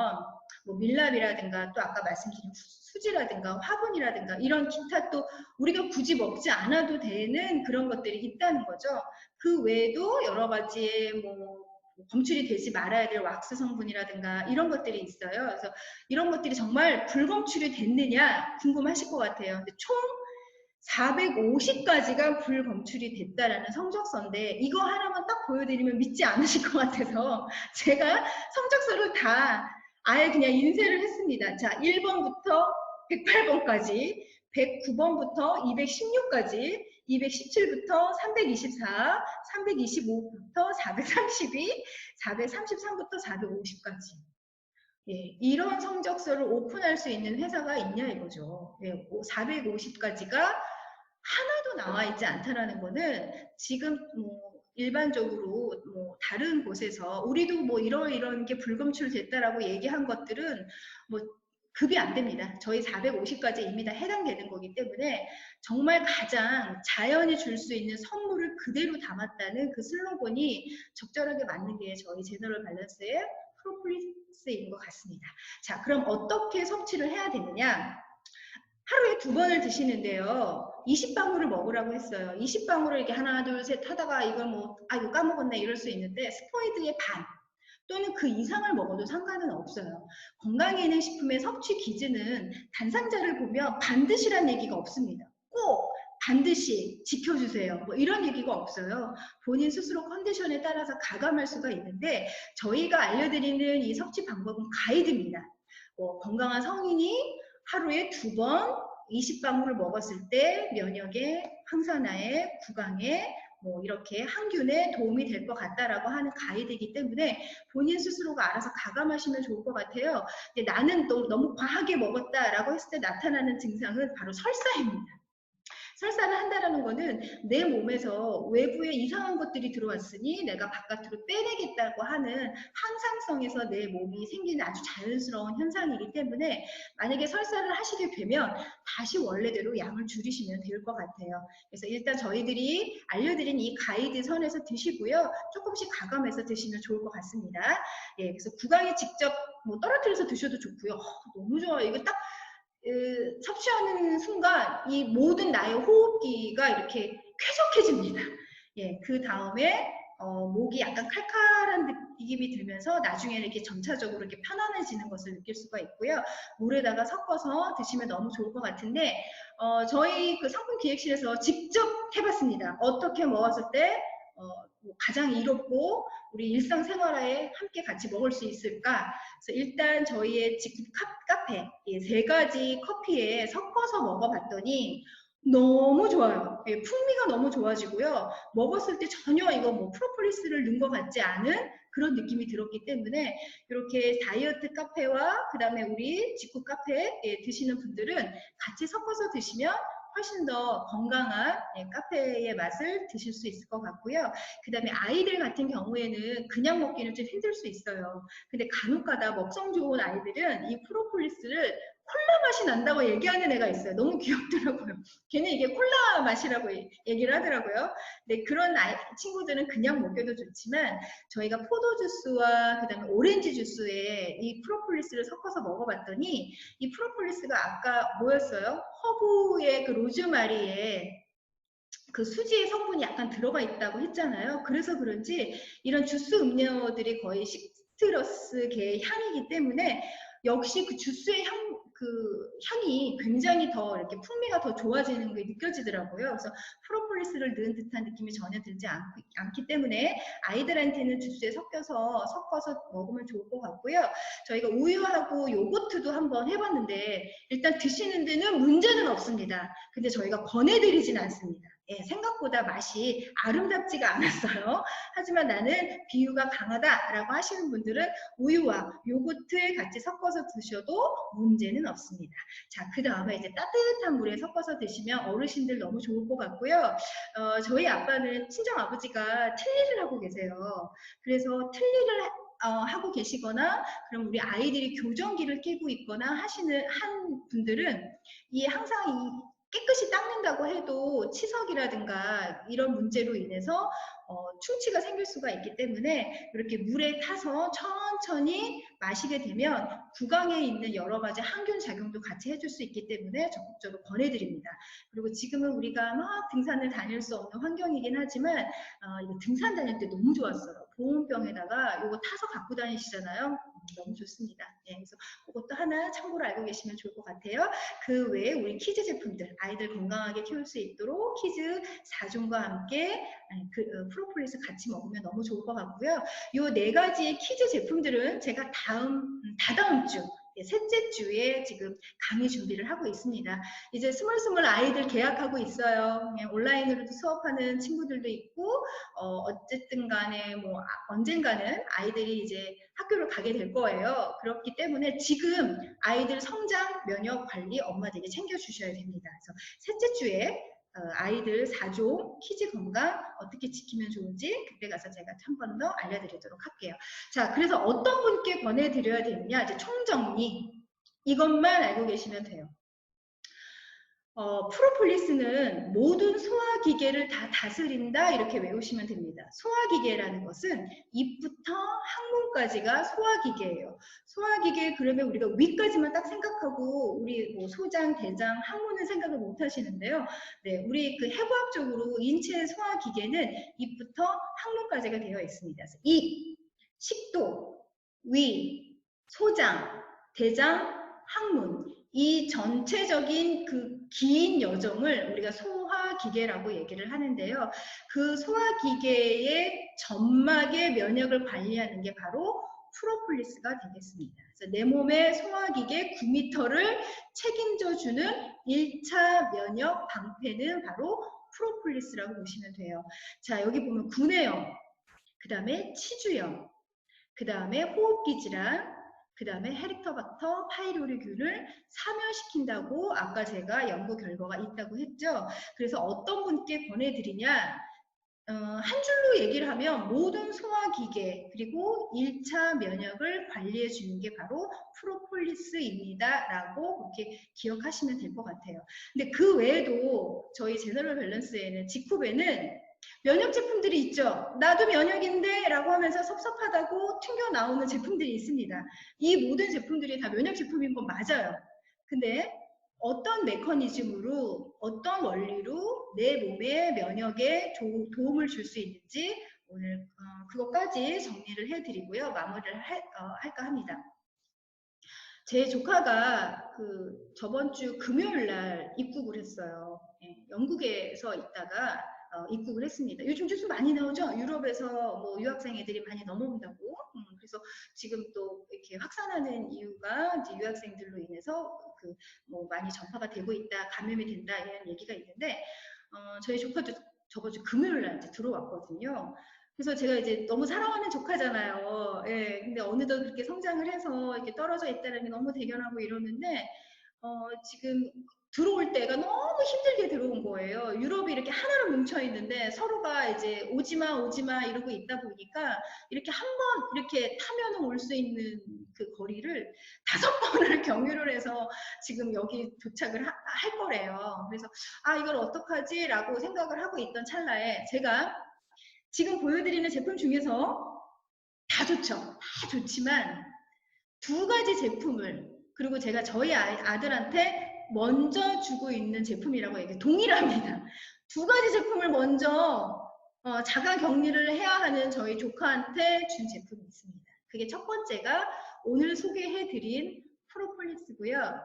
밀랍이라든가 또 아까 말씀드린 수지라든가 화분이라든가 이런 기타 또 우리가 굳이 먹지 않아도 되는 그런 것들이 있다는 거죠. 그 외에도 여러 가지의 검출이 되지 말아야 될 왁스 성분이라든가 이런 것들이 있어요. 그래서 이런 것들이 정말 불검출이 됐느냐 궁금하실 것 같아요. 근데 총 450가지가 불검출이 됐다라는 성적서인데 이거 하나만 딱 보여드리면 믿지 않으실 것 같아서 제가 성적서를 다 아예 그냥 인쇄를 했습니다. 자, 1번부터 108번까지, 109번부터 216까지, 217부터 324, 325부터 432, 433부터 450까지. 예, 이런 성적서를 오픈할 수 있는 회사가 있냐 이거죠. 예, 450가지가 하나도 나와 있지 않다라는 거는 지금 일반적으로 다른 곳에서 우리도 이런 게 불검출됐다라고 얘기한 것들은 급이 안 됩니다. 저희 450까지 이미 다 해당되는 거기 때문에 정말 가장 자연이 줄 수 있는 선물을 그대로 담았다는 그 슬로건이 적절하게 맞는 게 저희 제너럴 밸런스의 프로폴리스인 것 같습니다. 자, 그럼 어떻게 섭취를 해야 되느냐? 하루에 2번을 드시는데요. 20방울을 먹으라고 했어요. 20방울을 이렇게 하나, 둘, 셋 하다가 이걸 뭐, 아, 이거 까먹었네 이럴 수 있는데 스포이드의 반 또는 그 이상을 먹어도 상관은 없어요. 건강기능식품의 섭취 기준은 단상자를 보면 반드시란 얘기가 없습니다. 꼭 반드시 지켜주세요. 뭐 이런 얘기가 없어요. 본인 스스로 컨디션에 따라서 가감할 수가 있는데 저희가 알려드리는 이 섭취 방법은 가이드입니다. 건강한 성인이 하루에 2번 20방울을 먹었을 때 면역에, 항산화에, 구강에 뭐 이렇게 항균에 도움이 될 것 같다라고 하는 가이드이기 때문에 본인 스스로가 알아서 가감하시면 좋을 것 같아요. 근데 나는 너무 과하게 먹었다라고 했을 때 나타나는 증상은 바로 설사입니다. 설사를 한다는 거는 내 몸에서 외부에 이상한 것들이 들어왔으니 내가 바깥으로 빼내겠다고 하는 항상성에서 내 몸이 생기는 아주 자연스러운 현상이기 때문에 만약에 설사를 하시게 되면 다시 원래대로 양을 줄이시면 될 것 같아요. 그래서 일단 저희들이 알려드린 이 가이드 선에서 드시고요. 조금씩 가감해서 드시면 좋을 것 같습니다. 예, 그래서 구강에 직접 뭐 떨어뜨려서 드셔도 좋고요. 너무 좋아요. 이거 딱 섭취하는 순간 이 모든 나의 호흡기가 이렇게 쾌적해집니다. 예, 그 다음에 목이 약간 칼칼한 느낌이 들면서 나중에는 이렇게 점차적으로 이렇게 편안해지는 것을 느낄 수가 있고요. 물에다가 섞어서 드시면 너무 좋을 것 같은데 저희 그 상품 기획실에서 직접 해봤습니다. 어떻게 먹었을 때 가장 이롭고 우리 일상생활에 함께 같이 먹을 수 있을까? 그래서 일단 저희의 직급 카페 3가지 커피에 섞어서 먹어봤더니 너무 좋아요. 예, 풍미가 너무 좋아지고요. 먹었을 때 전혀 이거 뭐 프로폴리스를 넣은 것 같지 않은 그런 느낌이 들었기 때문에 이렇게 다이어트 카페와 그 다음에 우리 직구 카페에 드시는 분들은 같이 섞어서 드시면 훨씬 더 건강한 카페의 맛을 드실 수 있을 것 같고요. 그 다음에 아이들 같은 경우에는 그냥 먹기는 좀 힘들 수 있어요. 근데 간혹가다 먹성 좋은 아이들은 이 프로폴리스를 콜라 맛이 난다고 얘기하는 애가 있어요. 너무 귀엽더라고요. 걔는 이게 콜라 맛이라고 얘기를 하더라고요. 근데 그런 친구들은 그냥 먹여도 좋지만 저희가 포도 주스와 그다음에 오렌지 주스에 이 프로폴리스를 섞어서 먹어봤더니 이 프로폴리스가 아까 뭐였어요? 허브의 그 로즈마리에 그 수지의 성분이 약간 들어가 있다고 했잖아요. 그래서 그런지 이런 주스 음료들이 거의 시트러스계의 향이기 때문에 역시 그 주스의 향이 굉장히 더 이렇게 풍미가 더 좋아지는 게 느껴지더라고요. 그래서 프로폴리스를 넣은 듯한 느낌이 전혀 들지 않기 때문에 아이들한테는 주스에 섞어서 먹으면 좋을 것 같고요. 저희가 우유하고 요거트도 한번 해봤는데 일단 드시는 데는 문제는 없습니다. 근데 저희가 권해드리진 않습니다. 예, 생각보다 맛이 아름답지가 않았어요. 하지만 나는 비유가 강하다라고 하시는 분들은 우유와 요거트 같이 섞어서 드셔도 문제는 없습니다. 자, 그 다음에 이제 따뜻한 물에 섞어서 드시면 어르신들 너무 좋을 것 같고요. 저희 아빠는 친정아버지가 틀니를 하고 계세요. 그래서 틀니를 하고 계시거나 그럼 우리 아이들이 교정기를 끼고 있거나 한 분들은 항상 깨끗이 닦는다고 해도 치석이라든가 이런 문제로 인해서 충치가 생길 수가 있기 때문에 이렇게 물에 타서 천천히 마시게 되면 구강에 있는 여러 가지 항균 작용도 같이 해줄 수 있기 때문에 적극적으로 권해드립니다. 그리고 지금은 우리가 막 등산을 다닐 수 없는 환경이긴 하지만 이거 등산 다닐 때 너무 좋았어요. 보온병에다가 이거 타서 갖고 다니시잖아요. 너무 좋습니다. 네, 그래서 그것도 하나 참고로 알고 계시면 좋을 것 같아요. 그 외에 우리 키즈 제품들, 아이들 건강하게 키울 수 있도록 키즈 4종과 함께 프로폴리스 같이 먹으면 너무 좋을 것 같고요. 이 4가지의 키즈 제품들은 제가 다다음 주 셋째 주에 지금 강의 준비를 하고 있습니다. 이제 스물스물 아이들 계약하고 있어요. 온라인으로도 수업하는 친구들도 있고 어쨌든 간에 뭐 언젠가는 아이들이 이제 학교를 가게 될 거예요. 그렇기 때문에 지금 아이들 성장, 면역 관리 엄마들이 챙겨주셔야 됩니다. 그래서 셋째 주에 아이들 4종 키즈 건강 어떻게 지키면 좋은지 그때 가서 제가 한 번 더 알려드리도록 할게요. 자, 그래서 어떤 분께 권해드려야 되느냐 이제 총정리 이것만 알고 계시면 돼요. 프로폴리스는 모든 소화기계를 다 다스린다 이렇게 외우시면 됩니다. 소화기계라는 것은 입부터 항문까지가 소화기계예요. 소화기계 그러면 우리가 위까지만 딱 생각하고 우리 뭐 소장, 대장, 항문은 생각을 못 하시는데요. 네, 우리 그 해부학적으로 인체의 소화기계는 입부터 항문까지가 되어 있습니다. 그래서 입, 식도, 위, 소장, 대장, 항문 이 전체적인 그 긴 여정을 우리가 소화기계라고 얘기를 하는데요. 그 소화기계의 점막의 면역을 관리하는 게 바로 프로폴리스가 되겠습니다. 그래서 내 몸의 소화기계 9m를 책임져주는 1차 면역 방패는 바로 프로폴리스라고 보시면 돼요. 자, 여기 보면 구내염, 그 다음에 치주염, 그 다음에 호흡기 질환, 그 다음에 헤리코박터 파이로리균을 사멸시킨다고 아까 제가 연구 결과가 있다고 했죠. 그래서 어떤 분께 권해드리냐, 한 줄로 얘기를 하면 모든 소화기계 그리고 1차 면역을 관리해 주는 게 바로 프로폴리스입니다 라고 그렇게 기억하시면 될 것 같아요. 근데 그 외에도 저희 제너럴 밸런스에는 직후배는 면역 제품들이 있죠. 나도 면역인데 라고 하면서 섭섭하다고 튕겨 나오는 제품들이 있습니다. 이 모든 제품들이 다 면역 제품인 건 맞아요. 근데 어떤 메커니즘으로 어떤 원리로 내 몸의 면역에 도움을 줄 수 있는지 오늘 그것까지 정리를 해드리고요. 마무리를 할까 합니다. 제 조카가 그 저번 주 금요일 날 입국을 했어요. 영국에서 있다가 입국을 했습니다. 요즘 뉴스 많이 나오죠? 유럽에서 뭐 유학생 애들이 많이 넘어온다고. 그래서 지금 또 이렇게 확산하는 이유가 이제 유학생들로 인해서 그 뭐 많이 전파가 되고 있다, 감염이 된다 이런 얘기가 있는데 저희 조카도 저번 주 금요일 날 이제 들어왔거든요. 그래서 제가 이제 너무 사랑하는 조카잖아요. 예, 근데 어느덧 그렇게 성장을 해서 이렇게 떨어져 있다는 게 너무 대견하고 이러는데, 지금 들어올 때가 너무 힘들게 들어온 거예요. 유럽이 이렇게 하나로 뭉쳐 있는데 서로가 이제 오지마, 오지마 이러고 있다 보니까 이렇게 한 번 이렇게 타면은 올 수 있는 그 거리를 5번을 경유를 해서 지금 여기 도착을 할 거래요. 그래서 아, 이걸 어떡하지? 라고 생각을 하고 있던 찰나에 제가 지금 보여드리는 제품 중에서 다 좋죠. 다 좋지만 2가지 제품을 그리고 제가 저희 아들한테 먼저 주고 있는 제품이라고 얘기해요. 동일합니다. 2가지 제품을 먼저 자가 격리를 해야 하는 저희 조카한테 준 제품이 있습니다. 그게 첫 번째가 오늘 소개해드린 프로폴리스고요.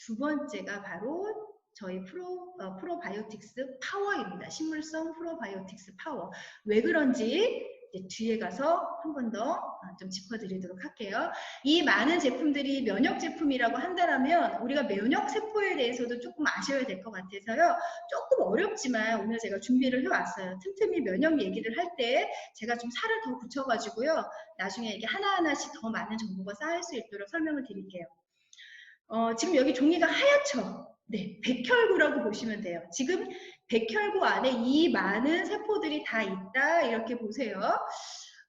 2번째가 바로 저희 프로바이오틱스 파워입니다. 식물성 프로바이오틱스 파워. 왜 그런지 뒤에 가서 한 번 더 좀 짚어드리도록 할게요. 이 많은 제품들이 면역 제품이라고 한다면 우리가 면역 세포에 대해서도 조금 아셔야 될 것 같아서요. 조금 어렵지만 오늘 제가 준비를 해왔어요. 틈틈이 면역 얘기를 할 때 제가 좀 살을 더 붙여가지고요. 나중에 이게 하나하나씩 더 많은 정보가 쌓일 수 있도록 설명을 드릴게요. 지금 여기 종이가 하얗죠? 네, 백혈구라고 보시면 돼요. 지금 백혈구 안에 이 많은 세포들이 다 있다 이렇게 보세요.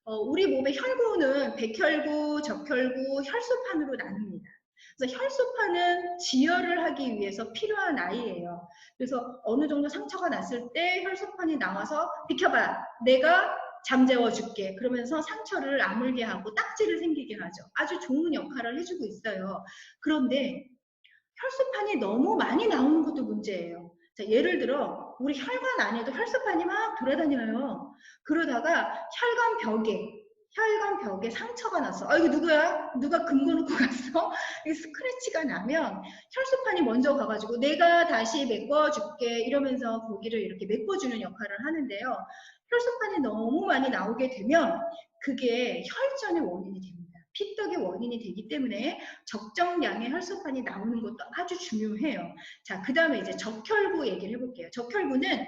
우리 몸의 혈구는 백혈구, 적혈구, 혈소판으로 나눕니다. 그래서 혈소판은 지혈을 하기 위해서 필요한 아이예요. 그래서 어느 정도 상처가 났을 때 혈소판이 나와서 비켜봐, 내가 잠재워 줄게. 그러면서 상처를 아물게 하고 딱지를 생기게 하죠. 아주 좋은 역할을 해주고 있어요. 그런데 혈소판이 너무 많이 나오는 것도 문제예요. 자, 예를 들어 우리 혈관 안에도 혈소판이 막 돌아다녀요. 그러다가 혈관 벽에 상처가 났어. 아, 이거 누구야? 누가 금고 놓고 갔어? 이 스크래치가 나면 혈소판이 먼저 가가지고 내가 다시 메꿔줄게 이러면서 거기를 이렇게 메꿔주는 역할을 하는데요. 혈소판이 너무 많이 나오게 되면 그게 혈전의 원인이 됩니다. 피떡의 원인이 되기 때문에 적정량의 혈소판이 나오는 것도 아주 중요해요. 자, 그 다음에 이제 적혈구 얘기를 해볼게요. 적혈구는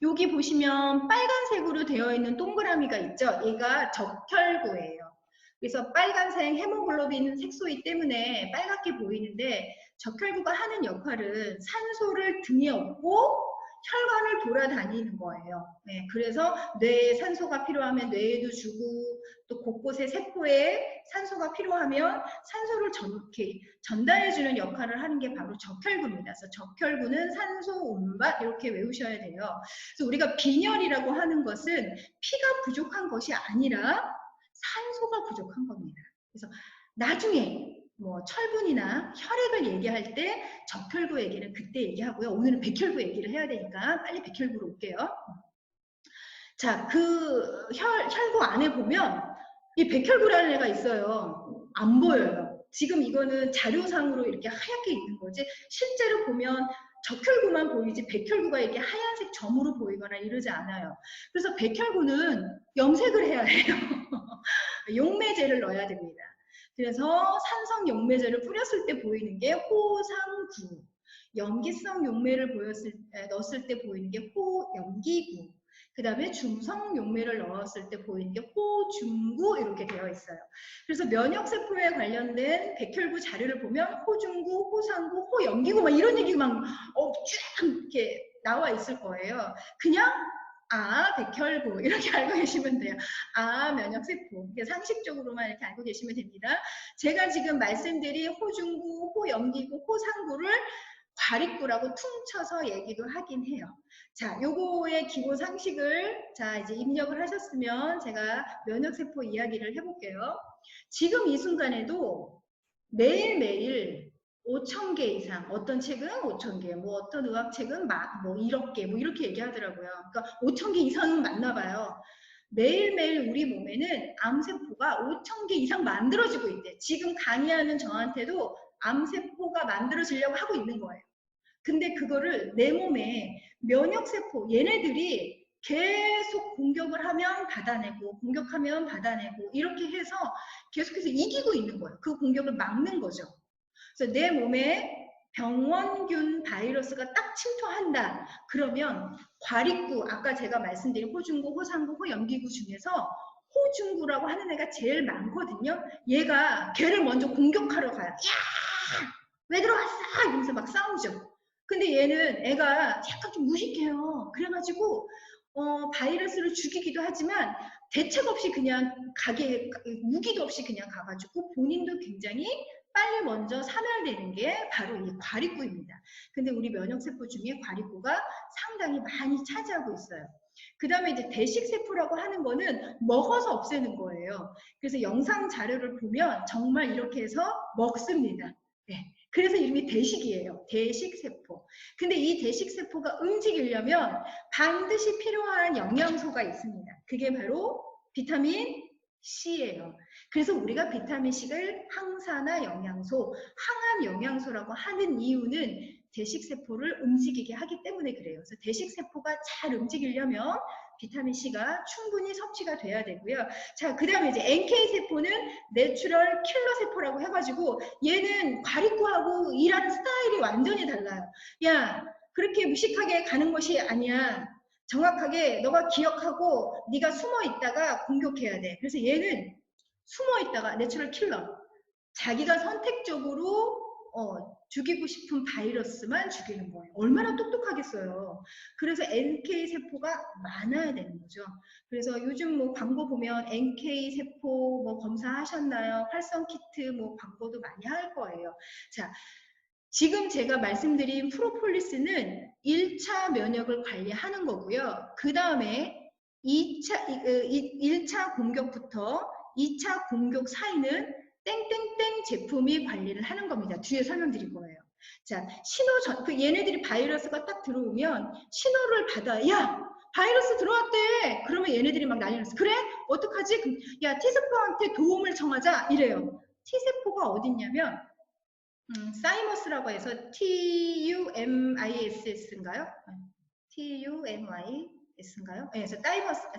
여기 보시면 빨간색으로 되어 있는 동그라미가 있죠. 얘가 적혈구예요. 그래서 빨간색 헤모글로빈 색소이기 때문에 빨갛게 보이는데 적혈구가 하는 역할은 산소를 등에 업고 혈관을 돌아다니는 거예요. 네, 그래서 뇌에 산소가 필요하면 뇌에도 주고 또 곳곳에 세포에 산소가 필요하면 산소를 이렇게 전달해주는 역할을 하는 게 바로 적혈구입니다. 그래서 적혈구는 산소 운반 이렇게 외우셔야 돼요. 그래서 우리가 빈혈이라고 하는 것은 피가 부족한 것이 아니라 산소가 부족한 겁니다. 그래서 나중에 뭐 철분이나 혈액을 얘기할 때 적혈구 얘기는 그때 얘기하고요. 오늘은 백혈구 얘기를 해야 되니까 빨리 백혈구로 올게요. 자, 그 혈구 안에 보면 이 백혈구라는 애가 있어요. 안 보여요. 지금 이거는 자료상으로 이렇게 하얗게 있는 거지 실제로 보면 적혈구만 보이지 백혈구가 이렇게 하얀색 점으로 보이거나 이러지 않아요. 그래서 백혈구는 염색을 해야 해요. 용매제를 넣어야 됩니다. 그래서 산성 용매제를 뿌렸을 때 보이는 게 호상구, 염기성 용매를 넣었을 때 보이는 게 호염기구, 그 다음에 중성 용매를 넣었을 때 보이는 게 호중구 이렇게 되어 있어요. 그래서 면역세포에 관련된 백혈구 자료를 보면 호중구, 호상구, 호염기구 막 이런 얘기가 막 쭉 이렇게 나와 있을 거예요. 그냥 백혈구 이렇게 알고 계시면 돼요. 면역세포. 상식적으로만 이렇게 알고 계시면 됩니다. 제가 지금 말씀드린 호중구, 호염기구, 호상구를 과립구라고 퉁쳐서 얘기도 하긴 해요. 자, 요거의 기본 상식을 이제 입력을 하셨으면 제가 면역세포 이야기를 해볼게요. 지금 이 순간에도 매일매일 5,000개 이상, 어떤 책은 5,000개, 뭐 어떤 의학책은 뭐 1억 개, 뭐 이렇게 얘기하더라고요. 그러니까 5,000개 이상은 맞나 봐요. 매일매일 우리 몸에는 암세포가 5,000개 이상 만들어지고 있대. 지금 강의하는 저한테도 암세포가 만들어지려고 하고 있는 거예요. 근데 그거를 내 몸에 면역세포, 얘네들이 계속 공격을 하면 받아내고 공격하면 받아내고 이렇게 해서 계속해서 이기고 있는 거예요. 그 공격을 막는 거죠. 그래서 내 몸에 병원균 바이러스가 딱 침투한다. 그러면 과립구, 아까 제가 말씀드린 호중구, 호상구, 호염기구 중에서 호중구라고 하는 애가 제일 많거든요. 얘가 걔를 먼저 공격하러 가요. 야! 왜 들어왔어? 이러면서 막 싸우죠. 근데 얘는 애가 약간 좀 무식해요. 그래가지고 바이러스를 죽이기도 하지만 대책 없이 그냥 무기도 없이 그냥 가가지고 본인도 굉장히 빨리 먼저 사멸되는 게 바로 이 과립구입니다. 근데 우리 면역세포 중에 과립구가 상당히 많이 차지하고 있어요. 그 다음에 이제 대식세포라고 하는 거는 먹어서 없애는 거예요. 그래서 영상 자료를 보면 정말 이렇게 해서 먹습니다. 네. 그래서 이름이 대식이에요. 대식세포. 근데 이 대식세포가 움직이려면 반드시 필요한 영양소가 있습니다. 그게 바로 비타민 C예요. 그래서 우리가 비타민 C를 항산화 영양소, 항암 영양소라고 하는 이유는 대식세포를 움직이게 하기 때문에 그래요. 그래서 대식세포가 잘 움직이려면 비타민 C가 충분히 섭취가 돼야 되고요. 자, 그 다음에 이제 NK세포는 내추럴 킬러 세포라고 해가지고 얘는 과립구하고 일하는 스타일이 완전히 달라요. 야, 그렇게 무식하게 가는 것이 아니야. 정확하게 너가 기억하고 네가 숨어 있다가 공격해야 돼. 그래서 얘는 숨어 있다가 내추럴 킬러. 자기가 선택적으로 죽이고 싶은 바이러스만 죽이는 거예요. 얼마나 똑똑하겠어요. 그래서 NK세포가 많아야 되는 거죠. 그래서 요즘 뭐 광고 보면 NK세포 뭐 검사하셨나요? 활성 키트 뭐 광고도 많이 할 거예요. 자, 지금 제가 말씀드린 프로폴리스는 1차 면역을 관리하는 거고요. 그 다음에 1차 공격부터 2차 공격 사이는 땡땡땡 제품이 관리를 하는 겁니다. 뒤에 설명드릴 거예요. 자, 얘네들이 바이러스가 딱 들어오면 신호를 받아. 야, 바이러스 들어왔대. 그러면 얘네들이 막 난리 났어. 그래? 어떡하지? 그럼, 야, T세포한테 도움을 청하자. 이래요. T세포가 어딨냐면 사이머스라고 해서 TUMISS인가요? TUMIS인가요? 네, 그래서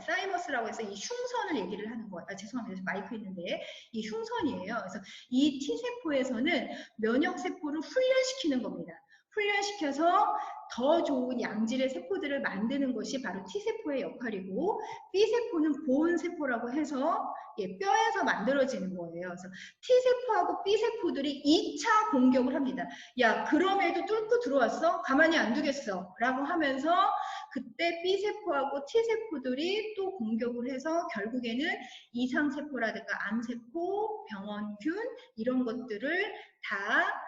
사이머스라고 해서 이 흉선을 얘기를 하는 거예요. 죄송합니다. 마이크 있는데 이 흉선이에요. 그래서 이 T세포에서는 면역세포를 훈련시키는 겁니다. 훈련시켜서 더 좋은 양질의 세포들을 만드는 것이 바로 T세포의 역할이고, B세포는 보온세포라고 해서 뼈에서 만들어지는 거예요. 그래서 T세포하고 B세포들이 2차 공격을 합니다. 야, 그럼에도 뚫고 들어왔어? 가만히 안 두겠어. 라고 하면서 그때 B세포하고 T세포들이 또 공격을 해서 결국에는 이상세포라든가 암세포, 병원균 이런 것들을 다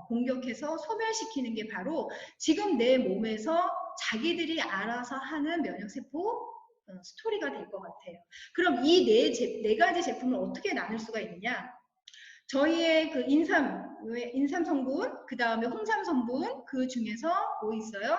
공격해서 소멸시키는 게 바로 지금 내 몸에서 자기들이 알아서 하는 면역세포 스토리가 될 것 같아요. 그럼 이 네 가지 제품을 어떻게 나눌 수가 있느냐? 저희의 그 인삼 성분, 그 다음에 홍삼 성분, 그 중에서 뭐 있어요?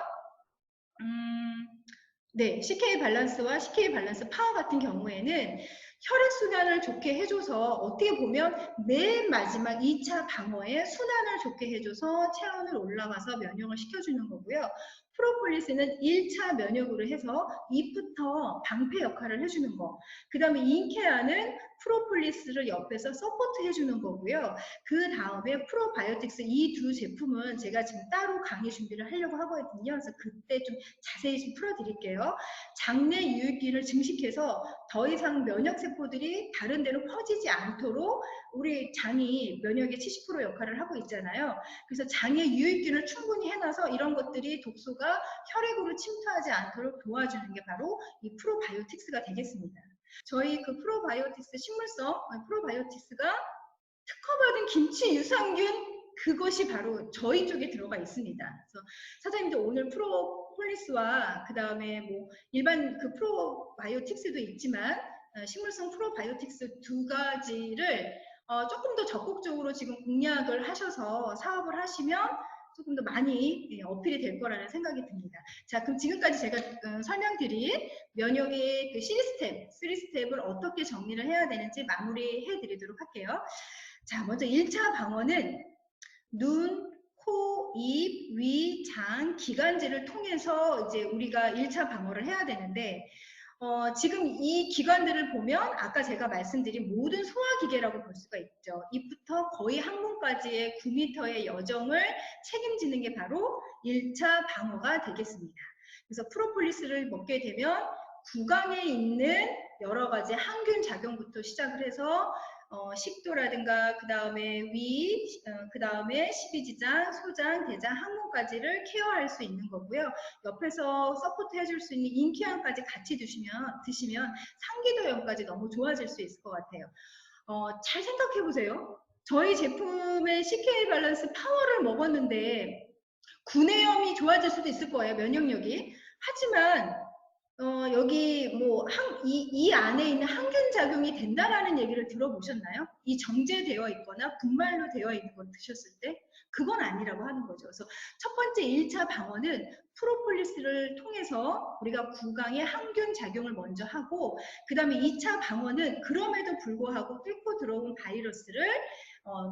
네, CK 밸런스와 CK 밸런스 파워 같은 경우에는 혈액순환을 좋게 해줘서 어떻게 보면 맨 마지막 2차 방어에 순환을 좋게 해줘서 체온을 올라가서 면역을 시켜주는 거고요. 프로폴리스는 1차 면역으로 해서 입부터 방패 역할을 해주는 거. 그 다음에 인케아는 프로폴리스를 옆에서 서포트 해주는 거고요. 그 다음에 프로바이오틱스 이 두 제품은 제가 지금 따로 강의 준비를 하려고 하거든요. 그래서 그때 좀 자세히 좀 풀어드릴게요. 장내 유익균을 증식해서 더 이상 면역세포들이 다른 데로 퍼지지 않도록 우리 장이 면역의 70% 역할을 하고 있잖아요. 그래서 장에 유익균을 충분히 해놔서 이런 것들이 독소가 혈액으로 침투하지 않도록 도와주는 게 바로 이 프로바이오틱스가 되겠습니다. 저희 그 프로바이오틱스 식물성 프로바이오틱스가 특허받은 김치 유산균 그것이 바로 저희 쪽에 들어가 있습니다. 그래서 사장님도 오늘 프로폴리스와 그 다음에 뭐 일반 그 프로바이오틱스도 있지만 식물성 프로바이오틱스 두 가지를 조금 더 적극적으로 지금 공략을 하셔서 사업을 하시면 조금 더 많이 어필이 될 거라는 생각이 듭니다. 자, 그럼 지금까지 제가 설명드린 면역의 그 C스텝, 3스텝을 어떻게 정리를 해야 되는지 마무리해 드리도록 할게요. 자, 먼저 1차 방어는 눈, 코, 입, 위, 장, 기관지를 통해서 이제 우리가 1차 방어를 해야 되는데 지금 이 기관들을 보면 아까 제가 말씀드린 모든 소화기계라고 볼 수가 있죠. 입부터 거의 항문까지의 9m의 여정을 책임지는 게 바로 1차 방어가 되겠습니다. 그래서 프로폴리스를 먹게 되면 구강에 있는 여러 가지 항균 작용부터 시작을 해서 식도라든가 그 다음에 위, 그 다음에 십이지장, 소장, 대장, 항문까지를 케어할 수 있는 거고요. 옆에서 서포트 해줄 수 있는 인케어까지 같이 드시면 상기도염까지 너무 좋아질 수 있을 것 같아요. 잘 생각해 보세요. 저희 제품의 CK 밸런스 파워를 먹었는데 구내염이 좋아질 수도 있을 거예요. 면역력이. 하지만 여기 뭐 이 안에 있는 항균 작용이 된다라는 얘기를 들어보셨나요? 이 정제되어 있거나 분말로 되어 있는 걸 드셨을 때 그건 아니라고 하는 거죠. 그래서 첫 번째 1차 방어는 프로폴리스를 통해서 우리가 구강에 항균 작용을 먼저 하고 그 다음에 2차 방어는 그럼에도 불구하고 뚫고 들어온 바이러스를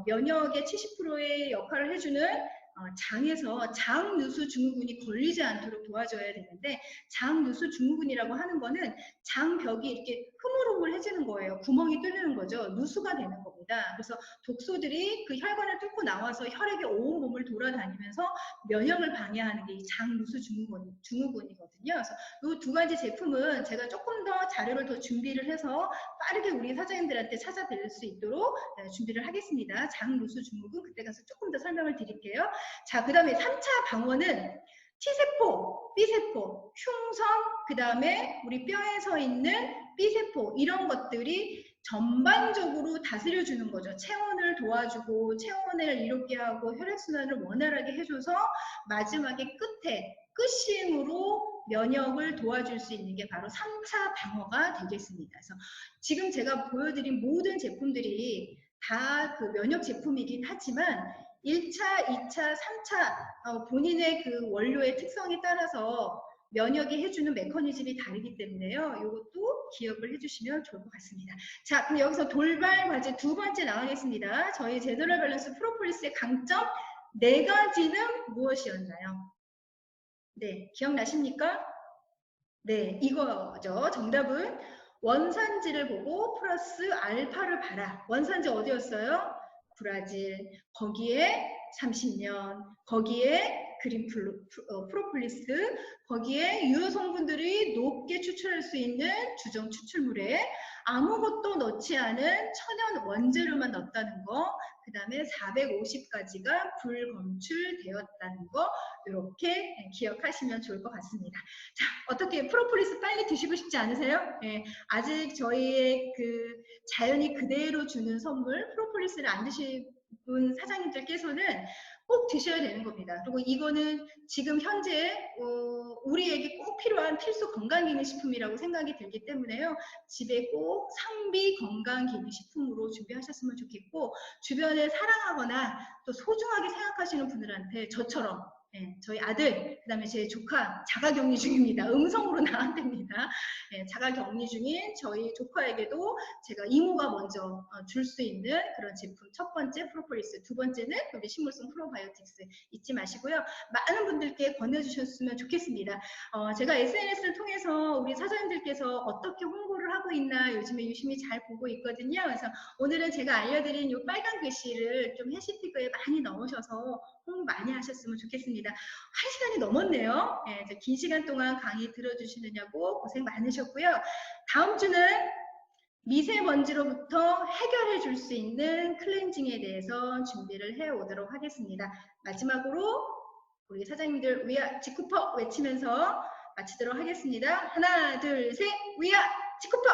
면역의 70%의 역할을 해주는 장에서 장누수 증후군이 걸리지 않도록 도와줘야 되는데 장누수 증후군이라고 하는 거는 장벽이 이렇게 흐물흐물해지는 거예요. 구멍이 뚫리는 거죠. 누수가 되는 겁니다. 그래서 독소들이 그 혈관을 뚫고 나와서 혈액의 온 몸을 돌아다니면서 면역을 방해하는 게 이 장누수 증후군이거든요. 그래서 이 두 가지 제품은 제가 조금 더 자료를 더 준비를 해서 빠르게 우리 사장님들한테 찾아뵐 수 있도록 준비를 하겠습니다. 장누수 증후군 그때 가서 조금 더 설명을 드릴게요. 자, 그 다음에 3차 방어는 T세포, B세포, 흉성, 그 다음에 우리 뼈에 서 있는 B세포 이런 것들이 전반적으로 다스려주는 거죠. 체온을 도와주고 체온을 이롭게 하고 혈액순환을 원활하게 해줘서 마지막에 끝심으로 면역을 도와줄 수 있는 게 바로 3차 방어가 되겠습니다. 그래서 지금 제가 보여드린 모든 제품들이 다 그 면역 제품이긴 하지만 1차, 2차, 3차 본인의 그 원료의 특성에 따라서 면역이 해주는 메커니즘이 다르기 때문에요. 이것도 기억을 해주시면 좋을 것 같습니다. 자, 그럼 여기서 돌발 과제 두 번째 나가겠습니다. 저희 제너럴 밸런스 프로폴리스의 강점 4가지는 무엇이었나요? 네, 기억나십니까? 네, 이거죠. 정답은 원산지를 보고 플러스 알파를 봐라. 원산지 어디였어요? 브라질, 거기에 30년, 거기에 그린 프로폴리스, 거기에 유효 성분들이 높게 추출할 수 있는 주정 추출물에 아무것도 넣지 않은 천연 원재료만 넣었다는 거, 그 다음에 450가지가 불검출되었다는 거, 이렇게 기억하시면 좋을 것 같습니다. 자, 어떻게 프로폴리스 빨리 드시고 싶지 않으세요? 예, 아직 저희의 그 자연이 그대로 주는 선물 프로폴리스를 안 드신 사장님들께서는 꼭 드셔야 되는 겁니다. 그리고 이거는 지금 현재 우리에게 꼭 필요한 필수 건강기능식품이라고 생각이 들기 때문에요. 집에 꼭 상비 건강기능식품으로 준비하셨으면 좋겠고, 주변을 사랑하거나 또 소중하게 생각하시는 분들한테 저처럼, 저희 아들, 그 다음에 제 조카 자가격리 중입니다. 음성으로 나왔답니다. 자가격리 중인 저희 조카에게도 제가 이모가 먼저 줄 수 있는 그런 제품, 첫 번째 프로폴리스, 두 번째는 우리 식물성 프로바이오틱스 잊지 마시고요. 많은 분들께 권해주셨으면 좋겠습니다. 제가 SNS를 통해서 우리 사장님들께서 어떻게 홍보를 하고 있나 요즘에 유심히 잘 보고 있거든요. 그래서 오늘은 제가 알려드린 이 빨간 글씨를 좀 해시태그에 많이 넣으셔서 홍보 많이 하셨으면 좋겠습니다. 1시간이 넘었네요. 긴 시간 동안 강의 들어주시느냐고 고생 많으셨고요. 다음 주는 미세먼지로부터 해결해 줄 수 있는 클렌징에 대해서 준비를 해 오도록 하겠습니다. 마지막으로 우리 사장님들 위아 지쿠퍼 외치면서 마치도록 하겠습니다. 하나, 둘, 셋, 위아 지쿠퍼!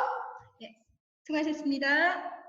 수고하셨습니다.